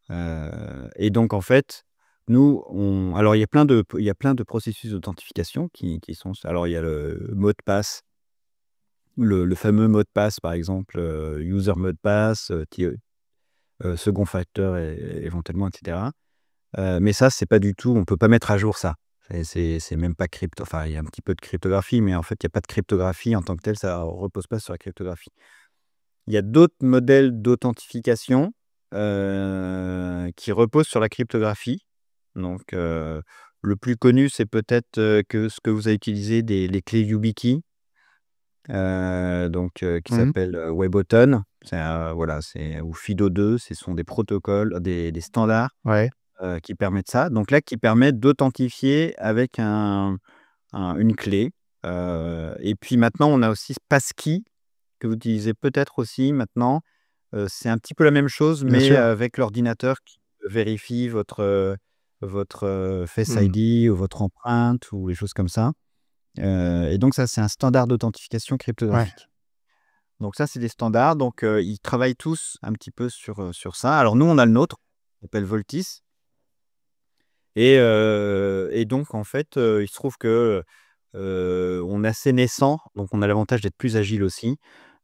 Et donc, en fait, nous, alors il y a plein de processus d'authentification qui sont. Alors, il y a le mot de passe, le fameux mot de passe, par exemple, user mot de passe, second factor éventuellement, etc. Mais ça, c'est pas du tout, on peut pas mettre à jour ça. C'est même pas crypto. Enfin, il y a un petit peu de cryptographie, mais en fait, il n'y a pas de cryptographie en tant que telle, ça repose pas sur la cryptographie. Il y a d'autres modèles d'authentification qui reposent sur la cryptographie. Donc, le plus connu, c'est peut-être que ce que vous avez utilisé, les clés YubiKey, qui s'appellent WebAuthn. Voilà, ou FIDO2, ce sont des protocoles, des standards Ouais. qui permettent ça. Donc là, qui permettent d'authentifier avec une clé. Et puis maintenant, on a aussi Passkey, que vous utilisez peut-être aussi maintenant. C'est un petit peu la même chose, Bien mais sûr. avec l'ordinateur qui vérifie votre Face Mmh. ID ou votre empreinte ou les choses comme ça. Et donc ça, c'est un standard d'authentification Ouais. cryptographique. Donc ça, c'est des standards. Donc ils travaillent tous un petit peu sur ça. Alors nous, on a le nôtre, qui s'appelle Voltis. Et donc en fait, il se trouve que on est assez naissant, donc on a l'avantage d'être plus agile aussi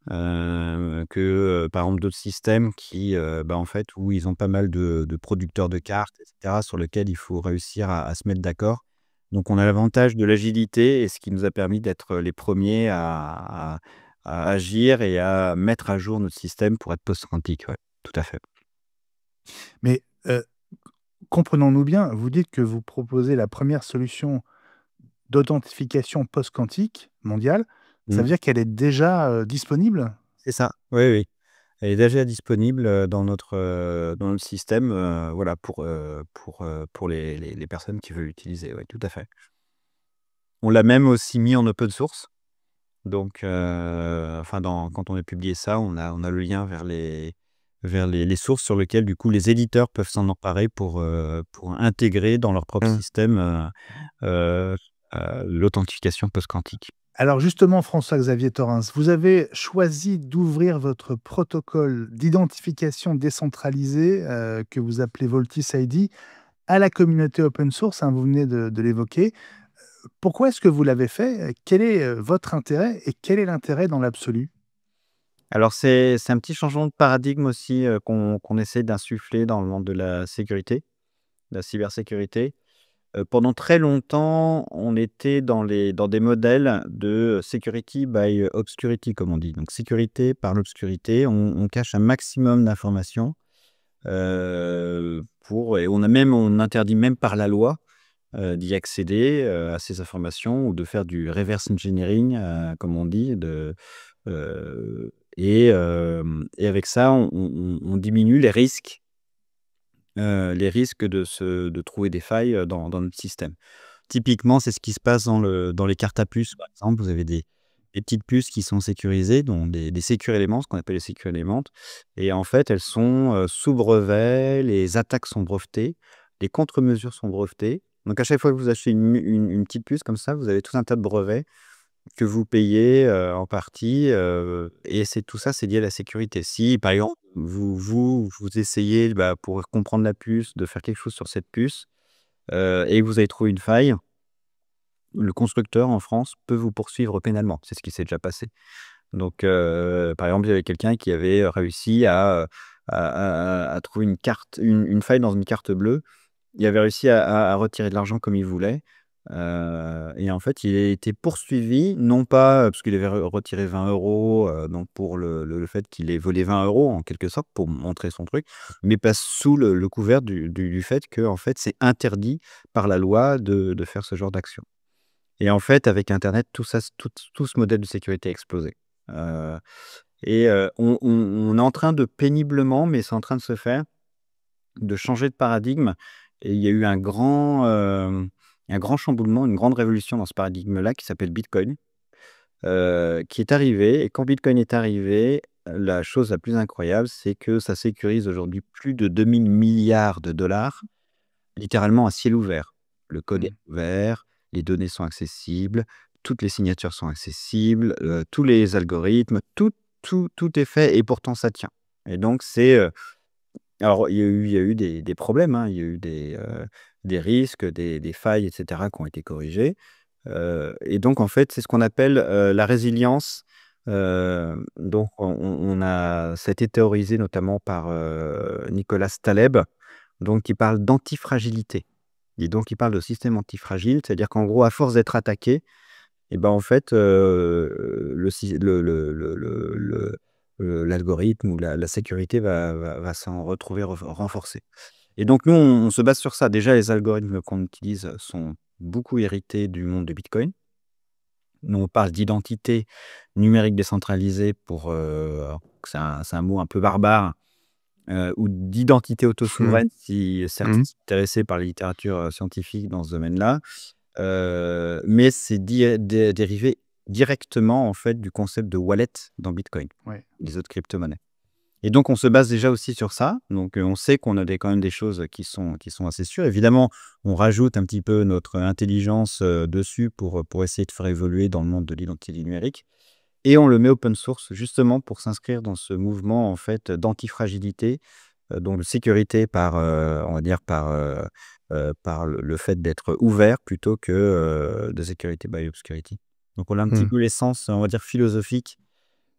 que par exemple d'autres systèmes qui, en fait, où ils ont pas mal de producteurs de cartes, etc., sur lesquels il faut réussir à se mettre d'accord. Donc on a l'avantage de l'agilité et ce qui nous a permis d'être les premiers à agir et à mettre à jour notre système pour être post-quantique. Ouais, tout à fait. Mais comprenons-nous bien, vous dites que vous proposez la première solution d'authentification post-quantique mondiale. Ça Mmh. veut dire qu'elle est déjà disponible? C'est ça. Oui, oui. Elle est déjà disponible dans notre système, voilà, pour les personnes qui veulent l'utiliser. Oui, tout à fait. On l'a même aussi mis en open source. Donc, enfin, quand on a publié ça, on a le lien vers les sources sur lesquelles, du coup, les éditeurs peuvent s'en emparer pour intégrer dans leur propre Mmh. système l'authentification post-quantique. Alors justement, François-Xavier Torrens, vous avez choisi d'ouvrir votre protocole d'identification décentralisée, que vous appelez Voltis ID, à la communauté open source, hein, vous venez de l'évoquer. Pourquoi est-ce que vous l'avez fait? Quel est, votre intérêt et quel est l'intérêt dans l'absolu? Alors, c'est un petit changement de paradigme aussi qu'on essaie d'insuffler dans le monde de la sécurité, de la cybersécurité. Pendant très longtemps, on était dans des modèles de security by obscurity, comme on dit. Donc, sécurité par l'obscurité. On cache un maximum d'informations et on interdit même par la loi d'y accéder à ces informations ou de faire du reverse engineering, comme on dit. Et avec ça, on diminue les risques de trouver des failles dans notre système. Typiquement, c'est ce qui se passe dans les cartes à puces, par exemple. Vous avez des petites puces qui sont sécurisées, donc des secure elements, ce qu'on appelle les secure elements. Et en fait, elles sont sous brevet, les attaques sont brevetées, les contre-mesures sont brevetées. Donc à chaque fois que vous achetez une petite puce comme ça, vous avez tout un tas de brevets que vous payez en partie, et tout ça, c'est lié à la sécurité. Si, par exemple, vous essayez, pour comprendre la puce, de faire quelque chose sur cette puce, et que vous avez trouvé une faille, le constructeur en France peut vous poursuivre pénalement. C'est ce qui s'est déjà passé. Donc, par exemple, il y avait quelqu'un qui avait réussi à trouver une faille dans une carte bleue. Il avait réussi à retirer de l'argent comme il voulait. Et en fait, il a été poursuivi, non pas parce qu'il avait retiré 20 euros, donc pour le fait qu'il ait volé 20 euros en quelque sorte pour montrer son truc, mais pas sous le couvert du fait que en fait, c'est interdit par la loi de faire ce genre d'action. Et en fait, avec Internet, tout ce modèle de sécurité a explosé. On est en train de péniblement, mais c'est en train de se faire, de changer de paradigme. Et il y a eu un grand chamboulement, une grande révolution dans ce paradigme-là qui s'appelle Bitcoin. qui est arrivé. Et quand Bitcoin est arrivé, la chose la plus incroyable, c'est que ça sécurise aujourd'hui plus de 2000 milliards de dollars, littéralement à ciel ouvert. Le code est Mmh. ouvert, les données sont accessibles, toutes les signatures sont accessibles, tous les algorithmes, tout est fait et pourtant ça tient. Et donc alors il y a eu des problèmes, hein, il y a eu des risques, des failles, et cetera, qui ont été corrigés. Et donc en fait, c'est ce qu'on appelle, la résilience. Donc ça a été théorisé notamment par, Nicolas Taleb, donc qui parle d'antifragilité. Et donc il parle de système antifragile, c'est-à-dire qu'en gros, à force d'être attaqué, et ben, en fait, l'algorithme ou la sécurité va s'en retrouver renforcée. Et donc nous, on se base sur ça. Déjà, les algorithmes qu'on utilise sont beaucoup hérités du monde de Bitcoin. Nous, on parle d'identité numérique décentralisée alors que c'est un mot un peu barbare, ou d'identité Mmh. autosouveraine si certains Mmh. sont intéressés par la littérature, scientifique dans ce domaine-là. Mais c'est dérivé directement, en fait, du concept de wallet dans Bitcoin, Ouais. les autres crypto-monnaies. Et donc on se base déjà aussi sur ça. Donc, on sait qu'on a quand même des choses qui sont assez sûres. Évidemment, on rajoute un petit peu notre intelligence, dessus pour essayer de faire évoluer dans le monde de l'identité numérique et on le met open source justement pour s'inscrire dans ce mouvement, en fait, d'antifragilité, donc de sécurité on va dire par le fait d'être ouvert plutôt que, de sécurité by obscurity. Donc on a un petit Mmh. peu l'essence, on va dire philosophique,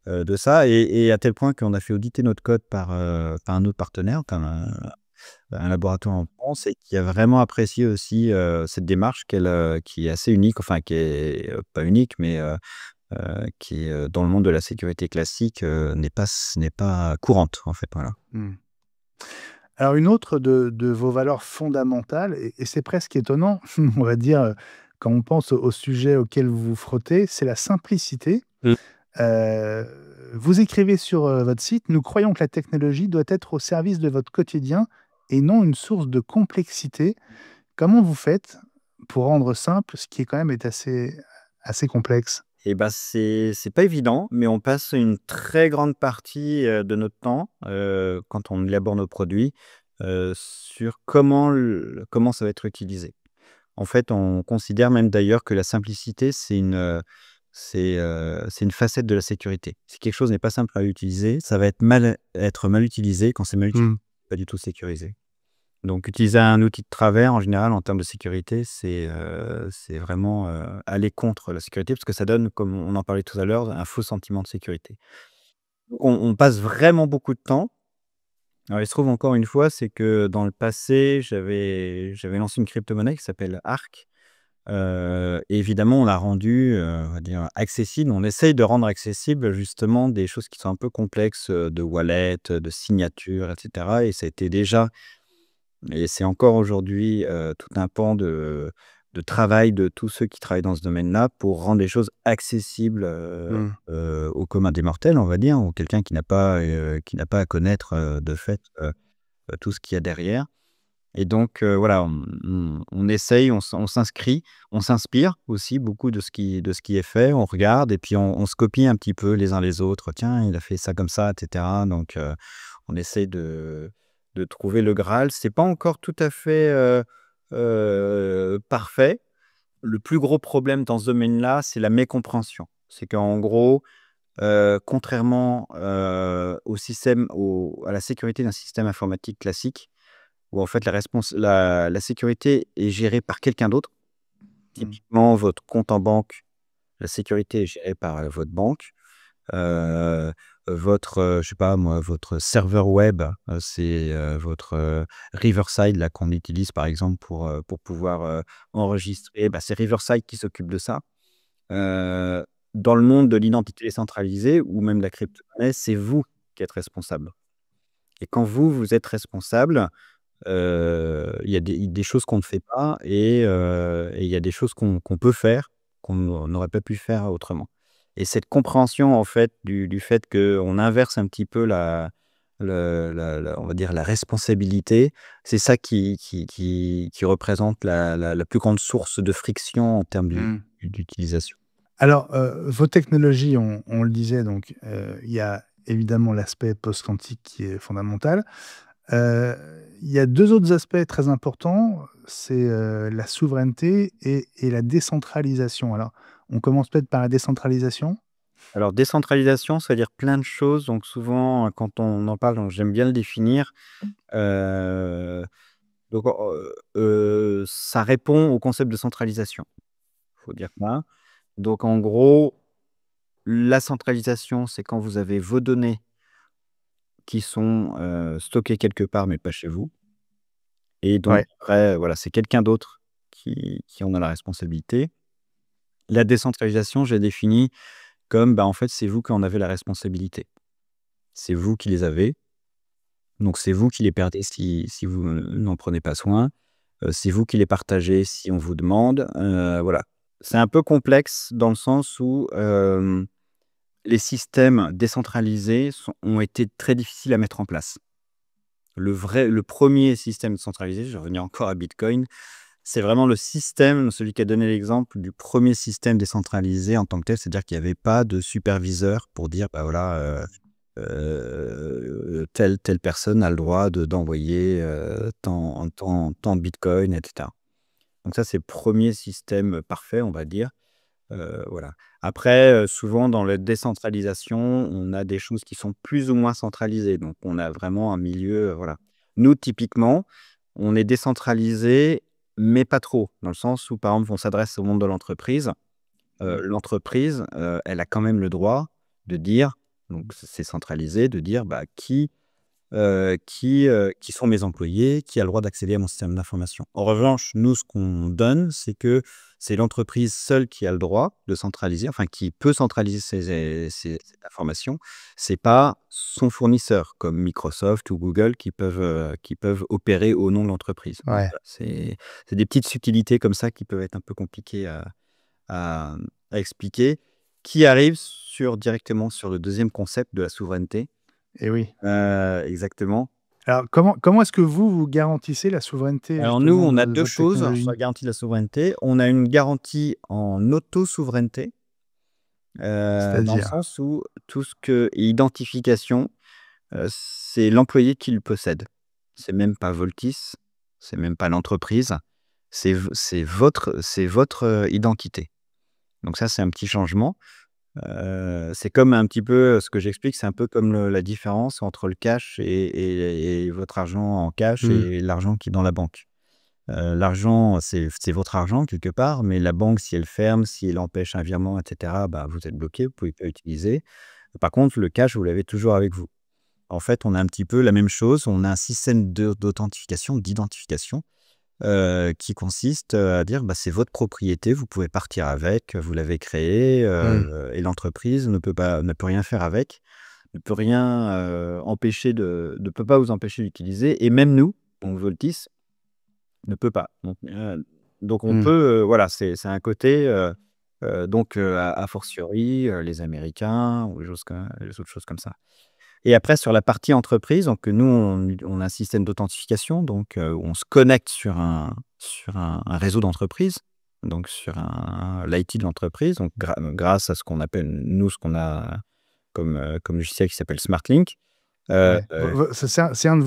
de ça et à tel point qu'on a fait auditer notre code par un autre partenaire, comme un laboratoire en France et qui a vraiment apprécié aussi, cette démarche qui est assez unique, enfin qui est, pas unique, mais qui, dans le monde de la sécurité classique, n'est pas courante, en fait, voilà. Mmh. Alors une autre de vos valeurs fondamentales et c'est presque étonnant, on va dire, quand on pense au sujet auquel vous vous frottez, c'est la simplicité. Mmh. Heu, Vous écrivez sur, votre site: «Nous croyons que la technologie doit être au service de votre quotidien et non une source de complexité». Comment vous faites pour rendre simple ce qui est quand même est assez complexe? Et bah, c'est pas évident, mais on passe une très grande partie, de notre temps, quand on élabore nos produits, sur comment ça va être utilisé. En fait, on considère même d'ailleurs que la simplicité, c'est une facette de la sécurité. Si quelque chose n'est pas simple à utiliser, ça va être mal utilisé. Quand c'est mal utilisé, Mmh. pas du tout sécurisé. Donc utiliser un outil de travers, en général, en termes de sécurité, c'est vraiment, aller contre la sécurité parce que ça donne, comme on en parlait tout à l'heure, un faux sentiment de sécurité. Donc on passe vraiment beaucoup de temps. Alors il se trouve encore une fois, c'est que dans le passé, j'avais lancé une crypto-monnaie qui s'appelle Arc, et évidemment on l'a rendue, on va dire accessible. On essaye de rendre accessible justement des choses qui sont un peu complexes, de wallet, de signature et cetera et ça a été déjà et c'est encore aujourd'hui, tout un pan de travail de tous ceux qui travaillent dans ce domaine-là pour rendre les choses accessibles, Mmh. au commun des mortels, on va dire, ou quelqu'un qui n'a pas à connaître, de fait, tout ce qu'il y a derrière. Et donc, voilà, on essaye, on s'inscrit, on s'inspire aussi beaucoup de ce qui est fait. On regarde et puis on se copie un petit peu les uns les autres. «Tiens, il a fait ça comme ça» et cetera. Donc, on essaye de trouver le Graal. C'est pas encore tout à fait, parfait. Le plus gros problème dans ce domaine-là, c'est la mécompréhension. C'est qu'en gros, contrairement, à la sécurité d'un système informatique classique, où en fait la sécurité est gérée par quelqu'un d'autre. Mmh. Typiquement, votre compte en banque, la sécurité est gérée par, votre banque. Heu, je sais pas moi, votre serveur web, c'est, votre, Riverside là qu'on utilise par exemple pour pouvoir, enregistrer, bah, c'est Riverside qui s'occupe de ça. Heu, Dans le monde de l'identité décentralisée ou même de la crypto-monnaie, c'est vous qui êtes responsable et quand vous êtes responsable, il y a des choses qu'on ne fait pas et il y a des choses qu'on peut faire, qu'on n'aurait pas pu faire autrement. Et cette compréhension, en fait, du fait qu'on inverse un petit peu on va dire la responsabilité, c'est ça qui représente la plus grande source de friction en termes Mmh. d'utilisation. Alors, vos technologies, on le disait, donc, il y a évidemment l'aspect post-quantique qui est fondamental. Heu, il y a 2 autres aspects très importants, c'est, la souveraineté et la décentralisation. Alors, on commence peut-être par la décentralisation? Alors décentralisation, ça veut dire plein de choses, donc souvent, quand on en parle, donc j'aime bien le définir. Heu, donc ça répond au concept de centralisation, faut dire ça. Donc en gros, la centralisation, c'est quand vous avez vos données qui sont, stockées quelque part, mais pas chez vous et donc Ouais, après, voilà, c'est quelqu'un d'autre qui en a la responsabilité. La décentralisation, j'ai défini comme, bah, en fait, c'est vous qui en avez la responsabilité. C'est vous qui les avez, donc c'est vous qui les perdez si vous, n'en prenez pas soin. C'est vous qui les partagez si on vous demande, voilà. C'est un peu complexe dans le sens où, les systèmes décentralisés ont été très difficiles à mettre en place. Le premier système centralisé, je vais revenir encore à Bitcoin, c'est vraiment le système, celui qui a donné l'exemple du premier système décentralisé en tant que tel. C'est-à-dire qu'il y avait pas de superviseur pour dire: «Bah, voilà, telle personne a le droit d'envoyer, tant de bitcoin» et cetera. Donc ça, c'est le premier système parfait, on va dire. Voilà. Après, souvent dans la décentralisation, on a des choses qui sont plus ou moins centralisées. Donc on a vraiment un milieu, voilà. Nous, typiquement, on est décentralisé, mais pas trop. Dans le sens où, par exemple, on s'adresse au monde de l'entreprise. L'entreprise, elle a quand même le droit de dire, donc c'est centralisé, de dire, bah, qui sont mes employés, qui a le droit d'accéder à mon système d'information. En revanche, nous, ce qu'on donne, c'est que c'est l'entreprise seule qui a le droit de centraliser, enfin qui peut centraliser cette information. C'est pas son fournisseur, comme Microsoft ou Google qui peuvent opérer au nom de l'entreprise. Donc ouais. voilà, c'est des petites subtilités comme ça qui peuvent être un peu compliquées à à expliquer, qui arrivent directement sur le deuxième concept de la souveraineté. Et oui. Exactement. Alors comment est-ce que vous garantissez la souveraineté Alors nous, justement on a de 2 votre choses sur technologie? la garantie de la souveraineté. On a une garantie en auto-souveraineté, dans le C'est-à-dire? sens où tout ce que identification, c'est l'employé qui le possède. C'est même pas Voltis, c'est même pas l'entreprise, c'est votre, identité. Donc ça, c'est un petit changement. C'est comme un petit peu, ce que j'explique, c'est un peu comme la différence entre le cash et votre argent en cash Mmh. et l'argent qui est dans la banque. L'argent, c'est votre argent quelque part, mais la banque, si elle ferme, si elle empêche un virement et cetera, bah, vous êtes bloqué, vous ne pouvez pas utiliser. Par contre, le cash, vous l'avez toujours avec vous. En fait, on a un petit peu la même chose, on a un système d'authentification, d'identification, qui consiste, à dire: «Bah, c'est votre propriété, vous pouvez partir avec, vous l'avez créé, Mmh. et l'entreprise ne peut rien faire avec, ne peut rien, empêcher ne peut pas vous empêcher d'utiliser et même nous, donc Voltis, ne peut pas». Donc on Mmh. peut, voilà, c'est un côté, donc a fortiori, les Américains ou les autres choses comme ça. Et après sur la partie entreprise, donc nous on a un système d'authentification, donc où on se connecte sur un réseau d'entreprise, donc sur l'IT de l'entreprise, donc grâce à ce qu'on appelle, nous, ce qu'on a comme logiciel qui s'appelle SmartLink. Heu Ouais. Vo c'est un de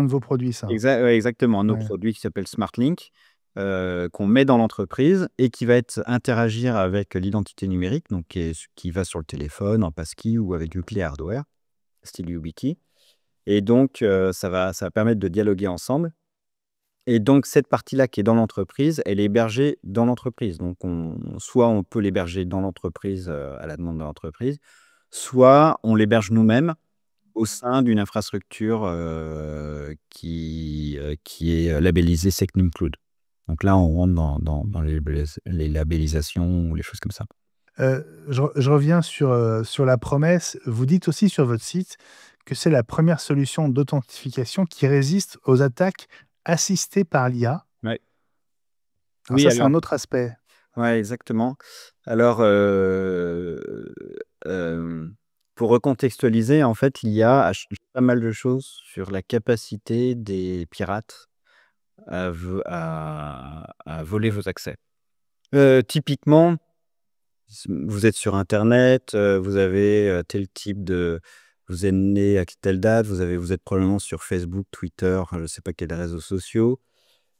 vos produits ça? Ouais, exactement, nos Ouais. produits qui s'appellent SmartLink, qu'on met dans l'entreprise et qui va interagir avec l'identité numérique, donc qui va sur le téléphone, en passkey ou avec du clé hardware, style YubiKey. Et donc, ça va permettre de dialoguer ensemble et donc cette partie-là qui est dans l'entreprise, elle est hébergée dans l'entreprise. Donc soit on peut l'héberger dans l'entreprise, à la demande de l'entreprise, soit on l'héberge nous-mêmes au sein d'une infrastructure, qui est, labellisée SecNumCloud. Donc là, on rentre dans les labellisations ou les choses comme ça. Je reviens sur la promesse. Vous dites aussi sur votre site que c'est la première solution d'authentification qui résiste aux attaques assistées par l'IA. Ouais. Alors Oui, ça, c'est alors un autre aspect. ouais, exactement. Alors, pour recontextualiser, en fait, l'IA a changé pas mal de choses sur la capacité des pirates à voler vos accès. Typiquement, Vous êtes sur internet, vous avez, tel type de vous êtes né à telle date, vous êtes probablement sur Facebook, Twitter, je ne sais pas quels réseaux sociaux.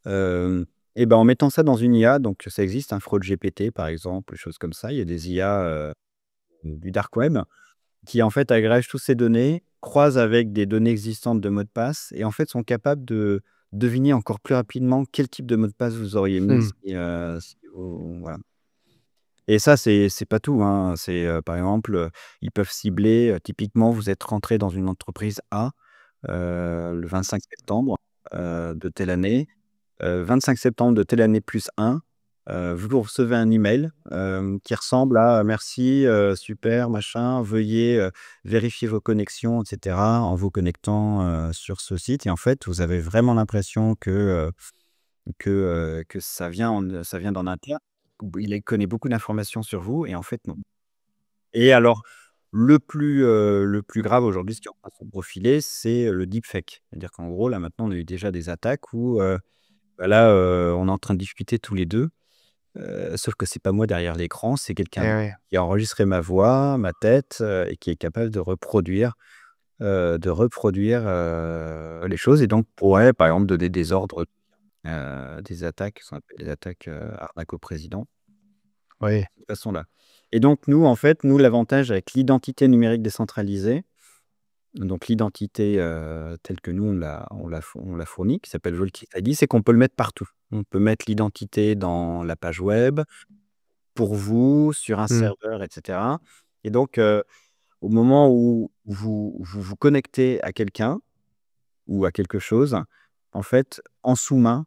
Et ben, en mettant ça dans une IA, donc ça existe, un Fraude GPT par exemple, des choses comme ça. Il y a des IA, du dark web qui en fait agrègent toutes ces données, croisent avec des données existantes de mots de passe et en fait sont capables de deviner encore plus rapidement quel type de mot de passe vous auriez mis Mmh. si vous voilà. Et ça, c'est pas tout, hein. C'est, par exemple, ils peuvent cibler, typiquement, vous êtes rentré dans une entreprise A, le 25 septembre, de telle année. 25 septembre de telle année plus 1, vous recevez un email, qui ressemble à: «Merci, super, machin, veuillez, vérifier vos connexions» et cetera, en vous connectant, sur ce site et en fait, vous avez vraiment l'impression que ça vient d'en interne. Il connaît beaucoup d'informations sur vous et en fait, non. Et alors, le plus grave aujourd'hui, ce qui est en train de se profiler, c'est le deepfake. C'est-à-dire qu'en gros, là, maintenant, on a eu déjà des attaques où, bah, là, on est en train de discuter tous les 2, sauf que c'est pas moi derrière l'écran, c'est quelqu'un Eh d'autre oui. qui a enregistré ma voix, ma tête, et qui est capable de reproduire les choses et donc pourrait, par exemple, donner des ordres, des attaques, ce qu'on appelle des attaques, arnaque au président, Oui. de cette façon-là. Et donc nous, en fait, l'avantage avec l'identité numérique décentralisée, donc l'identité, telle que nous on l'a fournie, qui s'appelle Volkit ID, c'est qu'on peut le mettre partout. On peut mettre l'identité dans la page web, pour vous, sur un Mmh. serveur et cetera. Et donc, au moment où vous connectez à quelqu'un ou à quelque chose, en fait, en sous-main,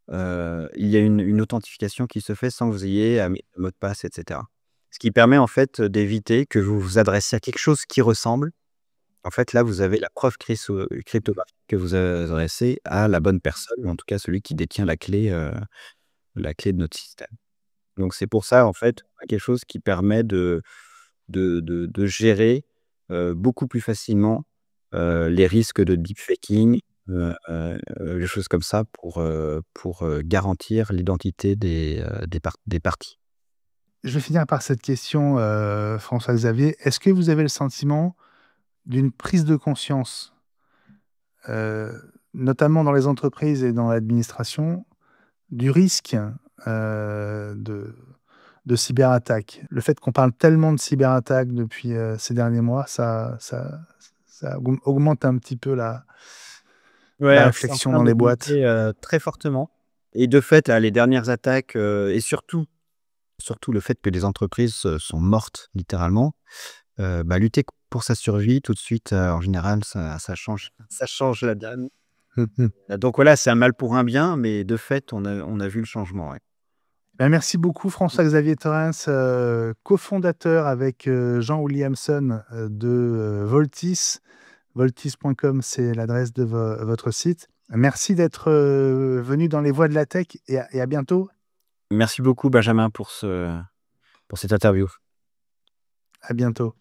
il y a une authentification qui se fait sans que vous ayez à mettre le mot de passe et cetera. Ce qui permet en fait, d'éviter que vous vous adressiez à quelque chose qui ressemble. En fait, là, vous avez la preuve cryptographique que vous adressez à la bonne personne ou en tout cas celui qui détient la clé de notre système. Donc c'est pour ça, en fait, quelque chose qui permet de gérer, beaucoup plus facilement, les risques de deepfaking, des choses comme ça pour garantir l'identité des parties. Je vais finir par cette question, François-Xavier. Est-ce que vous avez le sentiment d'une prise de conscience, notamment dans les entreprises et dans l'administration, du risque, de cyberattaques? Le fait qu'on parle tellement de cyberattaques depuis, ces derniers mois, ça augmente un petit peu Ouais, la alors c'est en réflexion train dans les boîtes. d'augmenter, très fortement et de fait, les dernières attaques, et surtout le fait que les entreprises, sont mortes littéralement, bah, lutter pour sa survie tout de suite, en général, ça change la donne. Mmh mh. Donc voilà, c'est un mal pour un bien, mais de fait, on a vu le changement, ouais. Bah, merci beaucoup François-Xavier Torrens, cofondateur avec, Jean Williamson, de, Voltis. Voltis.com, c'est l'adresse de votre site. Merci d'être, venu dans les voies de la tech et à bientôt. Merci beaucoup Benjamin pour cette interview. À bientôt.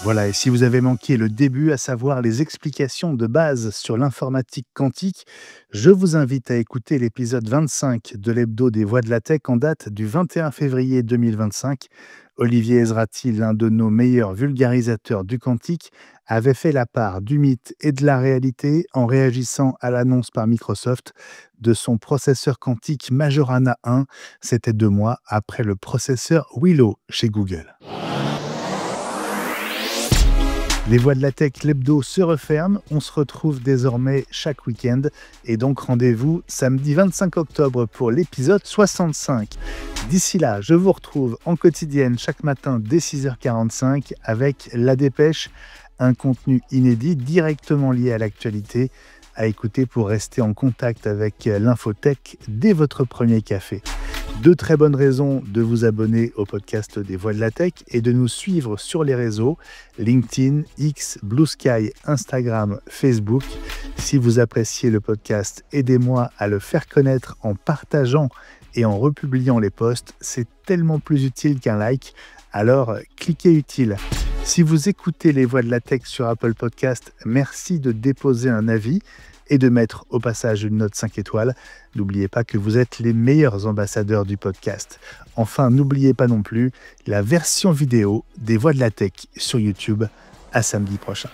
Voilà, et si vous avez manqué le début, à savoir les explications de base sur l'informatique quantique, je vous invite à écouter l'épisode 25 de l'Hebdo des Voix de la Tech en date du 21 février 2025. Olivier Ezrati, l'un de nos meilleurs vulgarisateurs du quantique, avait fait la part du mythe et de la réalité en réagissant à l'annonce par Microsoft de son processeur quantique Majorana 1. C'était 2 mois après le processeur Willow chez Google. Les Voix de la Tech, l'hebdo se referme. On se retrouve désormais chaque week-end. Et donc rendez-vous samedi 25 octobre pour l'épisode 65. D'ici là, je vous retrouve en quotidienne chaque matin dès 6h45 avec La Dépêche, un contenu inédit directement lié à l'actualité à écouter pour rester en contact avec l'infotech dès votre premier café. 2 très bonnes raisons de vous abonner au podcast des Voix de la Tech et de nous suivre sur les réseaux LinkedIn, X, Blue Sky, Instagram, Facebook. Si vous appréciez le podcast, aidez-moi à le faire connaître en partageant et en republiant les posts. C'est tellement plus utile qu'un like. Alors, cliquez utile. Si vous écoutez les Voix de la Tech sur Apple Podcast, merci de déposer un avis. et de mettre au passage une note 5 étoiles. N'oubliez pas que vous êtes les meilleurs ambassadeurs du podcast. Enfin, n'oubliez pas non plus la version vidéo des Voix de la Tech sur YouTube. À samedi prochain.